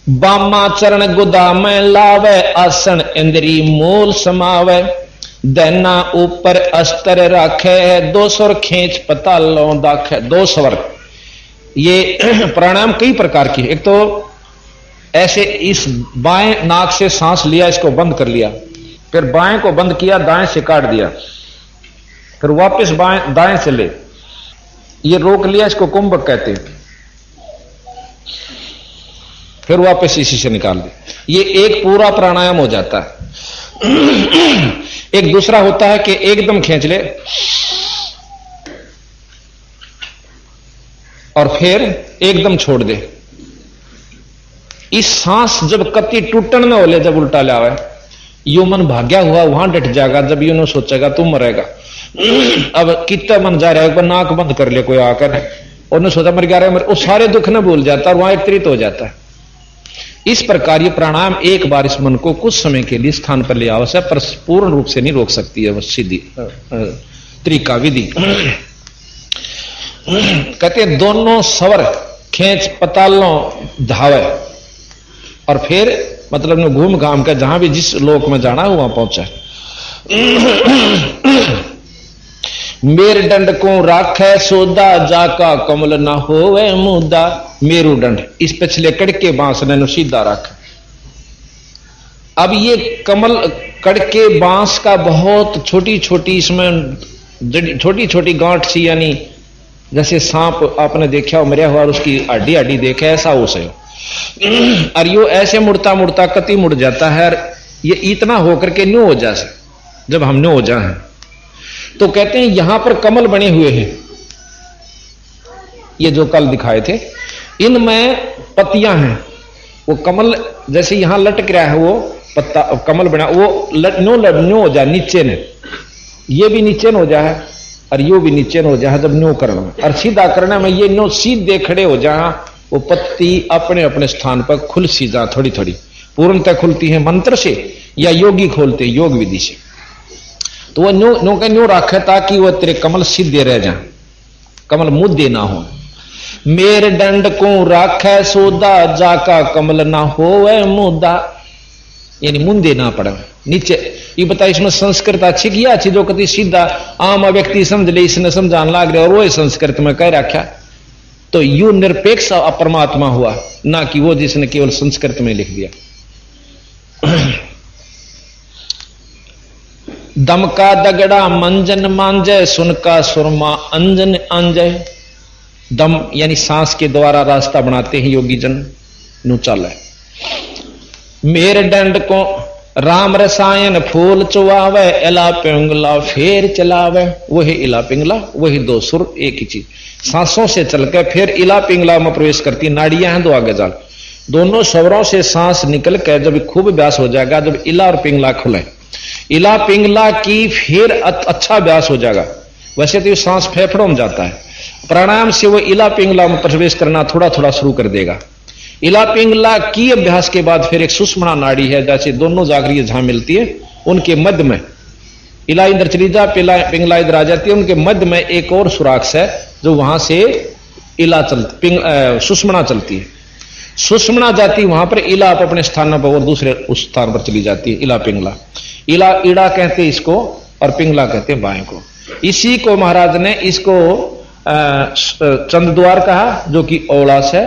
बामा चरण गुदा में लावे, आसन इंद्री मूल समावे, दैना ऊपर अस्तर राखे, दो स्वर खींच पतालों दाखे। दो स्वर, ये प्राणायाम कई प्रकार की। एक तो ऐसे इस बाएं नाक से सांस लिया, इसको बंद कर लिया, फिर बाएं को बंद किया, दाएं से काट दिया, फिर वापस बाएं दाएं से ले, ये रोक लिया, इसको कुंभक कहते हैं, फिर वापस इसी से निकाल दे। ये एक पूरा प्राणायाम हो जाता है। एक दूसरा होता है कि एकदम खींच ले और फिर एकदम छोड़ दे। इस सांस जब कति टूटन न हो ले, जब उल्टा लावे, यू मन भाग्या हुआ वहां डट जाएगा, जब यू न सोचेगा तुम मरेगा। अब कितना मन जा रहा है, एक बार नाक बंद कर ले कोई आकर, और न सोचा मर गया, वो सारे दुख न भूल जाता और वहां एकत्रित हो जाता है। इस प्रकार ये प्राणायाम एक बार इस मन को कुछ समय के लिए स्थान पर ले आवश्यक, पर पूर्ण रूप से नहीं रोक सकती है। सीधी तरीका विधि कहते हैं, दोनों स्वर खींच पतालों धावे, और फिर मतलब घूम घाम कर जहां भी जिस लोक में जाना है वहां पहुंचा। मेरुदंड को राखे सोदा, जाका कमल ना होवे मुदा। मेरुदंड, इस पिछले कड़के बांस ने सीधा रखा। अब ये कमल कड़के बांस का बहुत छोटी छोटी, इसमें छोटी छोटी गांठ सी, यानी जैसे सांप आपने देखा हो मरिया हुआ, उसकी हड्डी हड्डी देखे, ऐसा हो से। और यो ऐसे मुड़ता मुड़ता कति मुड़ जाता है, ये इतना होकर के न्यू हो जाए। जब हम न्यू हो जाए तो कहते हैं यहां पर कमल बने हुए हैं, ये जो कल दिखाए थे, इनमें पत्तियां हैं। वो कमल जैसे यहां लटक रहा है, वो पत्ता कमल बना, वो न्यू हो जाए नीचे ने, ये भी नीचे न हो जाए और यो भी नीचे न हो जाए। जब न्यू करना और सीधा करना में ये न्यू सीधे खड़े हो जहां वो पत्ती अपने अपने स्थान पर खुल सी जा, थोड़ी थोड़ी पूर्णतः खुलती है मंत्र से या योगी खोलते योग विधि से। तो वो न्यू का न्यू रखे ताकि वो तेरे कमल सीधे रह जाए, कमल मुद्दे ना हो। मेरुदंड को राखे सोदा, जाका कमल ना होवे मुद्दा, यानी मुंदे ना पड़े नीचे। ये बता, इसमें संस्कृत अच्छी किया अच्छी, जो कति सीधा आम व्यक्ति समझ ले, इसने समझाने लग रहे और वो संस्कृत में कह रखा, तो यू निरपेक्ष परमात्मा हुआ, ना कि वो जिसने केवल संस्कृत में लिख दिया। दम का दगड़ा मंजन मांजे, सुन का सुरमा अंजन अंजय। दम यानी सांस के द्वारा रास्ता बनाते हैं योगी जन नु चाल। मेरुदंड को राम रसायन फूल चुआवे, इला पिंगला फेर चलावे। वही इला पिंगला, वही दो सुर एक ही चीज, सांसों से चलकर फिर इला पिंगला में प्रवेश करती। नाड़ियां हैं दो आगे जाल, दोनों स्वरों से सांस निकल कर जब खूब व्यास हो जाएगा, जब इला और पिंगला खुले, इला पिंगला की फिर अच्छा व्यास हो जाएगा। वैसे तो ये सांस फेफड़ों में जाता है, प्राणायाम से वो इला पिंगला में प्रवेश करना थोड़ा थोड़ा शुरू कर देगा। इला पिंगला की अभ्यास के बाद फिर एक सुषुम्ना नाड़ी है, जैसे दोनों जागरियां जहां मिलती है उनके मध्य में इला इधर चली जा, पिंगला इधर आ जाती है, उनके मध्य में एक और सुराख है जो वहां से इला चलती, सुषुम्ना चलती है। सुषुम्ना जाती वहां पर, इला अपने स्थान पर और दूसरे उस स्थान पर चली जाती है। इला पिंगला, इला ईड़ा कहते हैं इसको और पिंगला कहते हैं बाएं को। इसी को महाराज ने इसको चंद्रद्वार कहा, जो कि औलास है,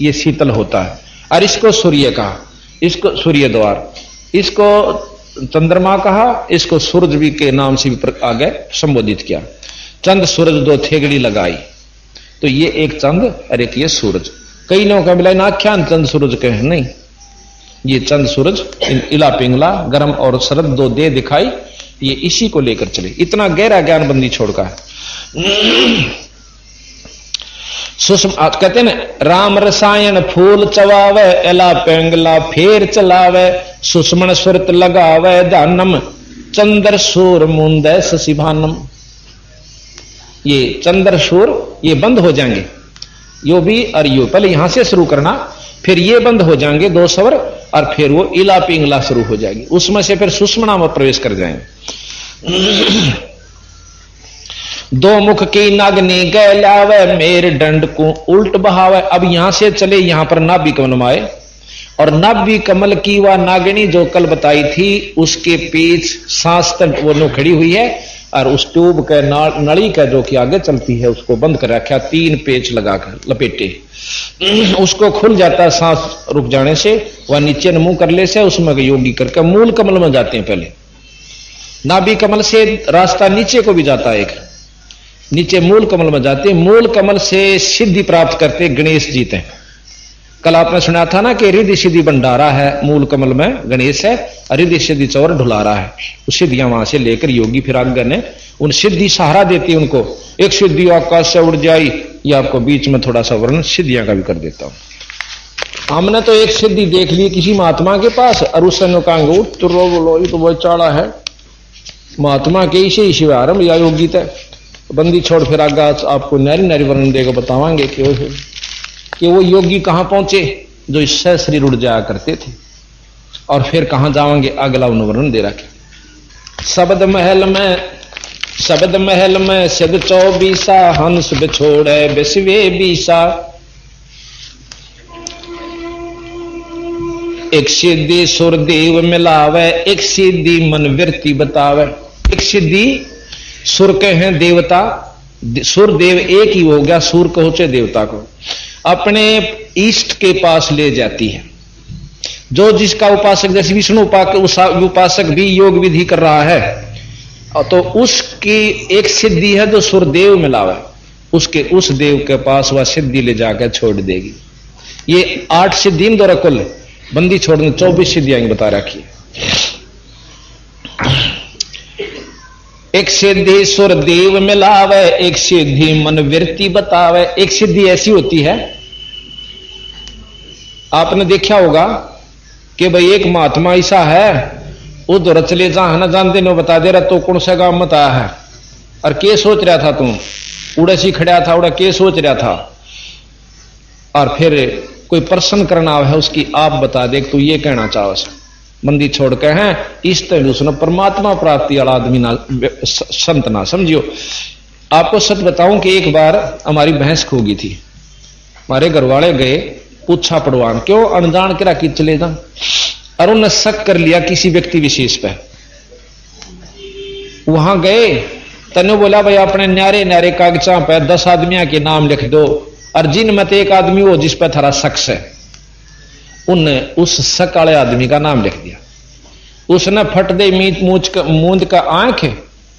ये शीतल होता है। और इसको सूर्य कहा, इसको सूर्य द्वार, इसको चंद्रमा कहा, इसको सूरज भी के नाम से भी आगे संबोधित किया। चंद सूरज दो थेगड़ी लगाई, तो ये एक चंद और एक ये सूरज। कई लोगों का मिला आख्यान चंद सूरज के हैं, नहीं, ये चंद सूरज इला पिंगला गर्म और शरद दो दे दिखाई, ये इसी को लेकर चले। इतना गहरा ज्ञान बंदी छोड़का है। सुषम कहते हैं ना, राम रसायन फूल चवावे, एला पेंगला फेर चलावे, सुषमण सुरत लगावे दानम, चंद्र सूर मुंदे शशिभानम। ये चंद्र सूर ये बंद हो जाएंगे, यो भी और यो, पहले यहां से शुरू करना, फिर ये बंद हो जाएंगे दो स्वर, और फिर वो इला पिंगला शुरू हो जाएगी, उसमें से फिर सुषमणा में प्रवेश कर जाएंगे। दो मुख की नागनी गैलावे, मेर दंड को उल्ट बहावे। अब यहां से चले, यहां पर नाभि कमल में आए, और नाभि कमल की वह नागिनी जो कल बताई थी, उसके पीछ सांस तक वो नो खड़ी हुई है, और उस ट्यूब के नली का जो कि आगे चलती है उसको बंद कर रखा, 3 पेच लगाकर लपेटे, उसको खुल जाता है सांस रुक जाने से, वह नीचे मुंह कर ले से, उसमें योगी करके मूल कमल में जाते हैं। पहले नाभि कमल से रास्ता नीचे को भी जाता है, एक नीचे मूल कमल में जाते, मूल कमल से सिद्धि प्राप्त करते गणेश जी थे। कल आपने सुना था ना कि रिद्धि सिद्धि भंडारा है, मूल कमल में गणेश है, और रिद्धि सिद्धि चौर ढुलारा है। उस सिद्धियां वहां से लेकर योगी फिर आगे ने उन सिद्धि सहारा देती उनको। एक सिद्धि आकाश से उड़ जाई, ये आपको बीच में थोड़ा सा वर्णन सिद्धियां का भी कर देता हूं। हमने तो एक सिद्धि देख ली किसी महात्मा के पास, और उसने कहा तो वो चाड़ा है महात्मा के इसे ही शिवारंभ या योगी तय बंदी छोड़। फिर आगे आपको नारी नारी वर्णन देकर बतावांगे कि वो योगी कहां पहुंचे जो इससे शरीर उड़ जाया करते थे, और फिर कहां जाएंगे अगला वर्णन दे रखे। शब्द महल में सिद्ध 24 हंस बिछोड़े बिस्वे 20। एक सिद्धि सुरदेव मिलावे, एक सिद्धि मन वृत्ति बतावे। एक सिद्धि सुर के हैं देवता, सुर देव एक ही हो गया, सुर कहोचे देवता को अपने इष्ट के पास ले जाती है। जो जिसका उपासक, जैसे विष्णु उपासक भी योग विधि कर रहा है, तो उसकी एक सिद्धि है जो सुरदेव मिलावे, उसके उस देव के पास वह सिद्धि ले जाकर छोड़ देगी। ये 8 सिद्धि द्वारा कुल बंदी छोड़ने 24 सिद्धियां बता रखी है। एक सिद्धि सुरदेव मिलावे, एक सिद्धि मन वृत्ति बतावे। एक सिद्धि ऐसी होती है, आपने देखा होगा कि भाई एक महात्मा ऐसा है, उधर चले जहां न जानते न बता दे रहा, तो कौन सा गांव मत आया है, और के सोच रहा था तुम, उड़ा सी खड़ा था, उड़ा के सोच रहा था, और फिर कोई प्रश्न करना है उसकी, आप बता दे तू ये कहना चाहो से मंदी छोड़ के हैं। इस तरह उसने परमात्मा प्राप्ति वाला आदमी ना संत ना समझियो। आपको सच बताऊं कि एक बार हमारी भैंस खो गई थी, हमारे घर वाले गए पूछा पड़वान, क्यों अनजान करा कि चले जा, और उन्होंने शक कर लिया किसी व्यक्ति विशेष पे। वहां गए, तने बोला भाई अपने न्यारे न्यारे कागजा पे 10 आदमियों के नाम लिख दो, और जिन मत एक आदमी हो जिस पर थारा शक है। उनने उस शक वाले आदमी का नाम लिख दिया। उसने फट दे मूंद का आंख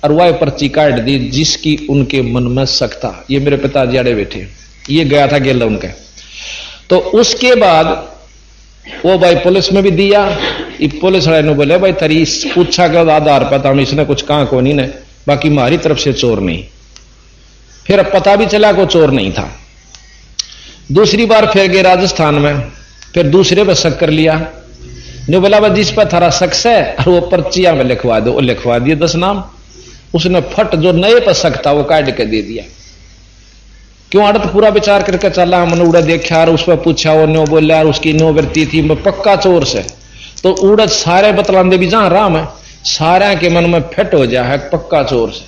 और वह पर्ची काट दी जिसकी उनके मन में शक था। ये मेरे पिताजी आड़े बैठे, ये गया था गेला उनका। तो उसके बाद वो भाई पुलिस में भी दिया। पुलिस वाले ने बोले भाई तेरी पूछा के आधार पर हम इसने कुछ कहा को नहीं ने, बाकी हमारी तरफ से चोर नहीं। फिर अब पता भी चला को चोर नहीं था। दूसरी बार फिर गए राजस्थान में, फिर दूसरे पर शक कर लिया। ने बोला भाई जिस पर थारा शक है और वो पर्चियां में लिखवा दो, लिखवा दिए 10 नाम। उसने फट जो नए पर शक था वो काट के दे दिया। क्यों आड़त पूरा विचार करके चला, हमने उड़ा देखा और उस पर पूछा, वो नो बोला और उसकी नो वृत्ति थी पक्का चोर से। तो उड़द सारे बतलांदे भी जहां राम है, सारे के मन में फिट हो जाए पक्का चोर से,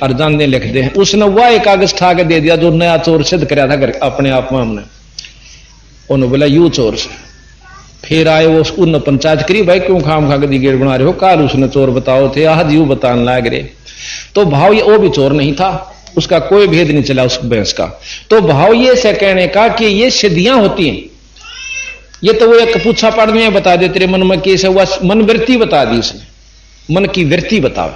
और जानने लिख दे। उसने वह एक कागज ठा के दे दिया जो नया चोर सिद्ध कराया था अपने आप में हमने। उन्होंने बोला यू चोर से। फिर आए वो उन पंचायत करी, भाई क्यों खाम खा के गेट बना रहे हो, काल उसने चोर बताओ थे, आज यू बताने लाग रहे। तो भाव ये वो भी चोर नहीं था, उसका कोई भेद नहीं चला उस भैंस का। तो भाव ये से कहने का कि ये सिद्धियां होती हैं। ये तो वो एक पूछा पढ़ में बता दे तेरे मन में कैसे हुआ, मन वृत्ति बता दी उसने, मन की वृत्ति बताओ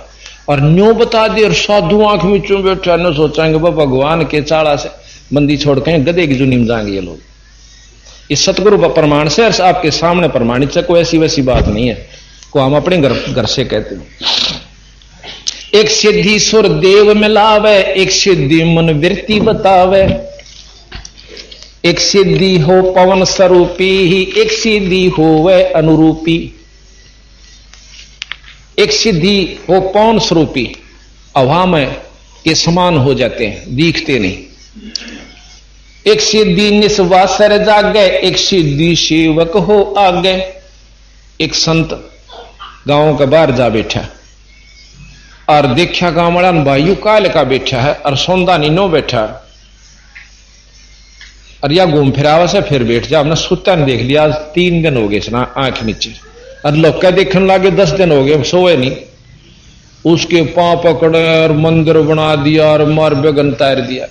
और न्यो बता दे। और साधु आंख में चूं बैठे न सोचेंगे वो भगवान के चाड़ा से बंदी छोड़ के गधे की जुनी में जाएंगे ये लोग। इस सतगुरु प्रमाण से आपके सामने प्रमाणित है, कोई ऐसी वैसी बात नहीं है को हम अपने घर से कहते हैं। एक सिद्धि सुर देव मिलावे, एक सिद्धि मन वृत्ति बतावे। एक सिद्धि हो पवन स्वरूपी ही, एक सिद्धि हो वह अनुरूपी। एक सिद्धि हो पवन स्वरूपी, हवा में ये समान हो जाते हैं, दिखते नहीं। एक सिद्धि निस्वासर जागे, एक सिद्धि सेवक हो आगे। एक संत गांव के बाहर जा बैठा और देखा गांव वाला भाई काल का बैठा है और सौंदा नीनो बैठा और या घूम फिरावा से फिर बैठ जा। हमने सुता नहीं देख लिया, आज 3 दिन हो गए सुना आंख नीचे, और लोग क्या देखने लगे 10 दिन हो गए सोए नहीं। उसके पांव पकड़े और मंदिर बना दिया और मार बेगन तार दिया।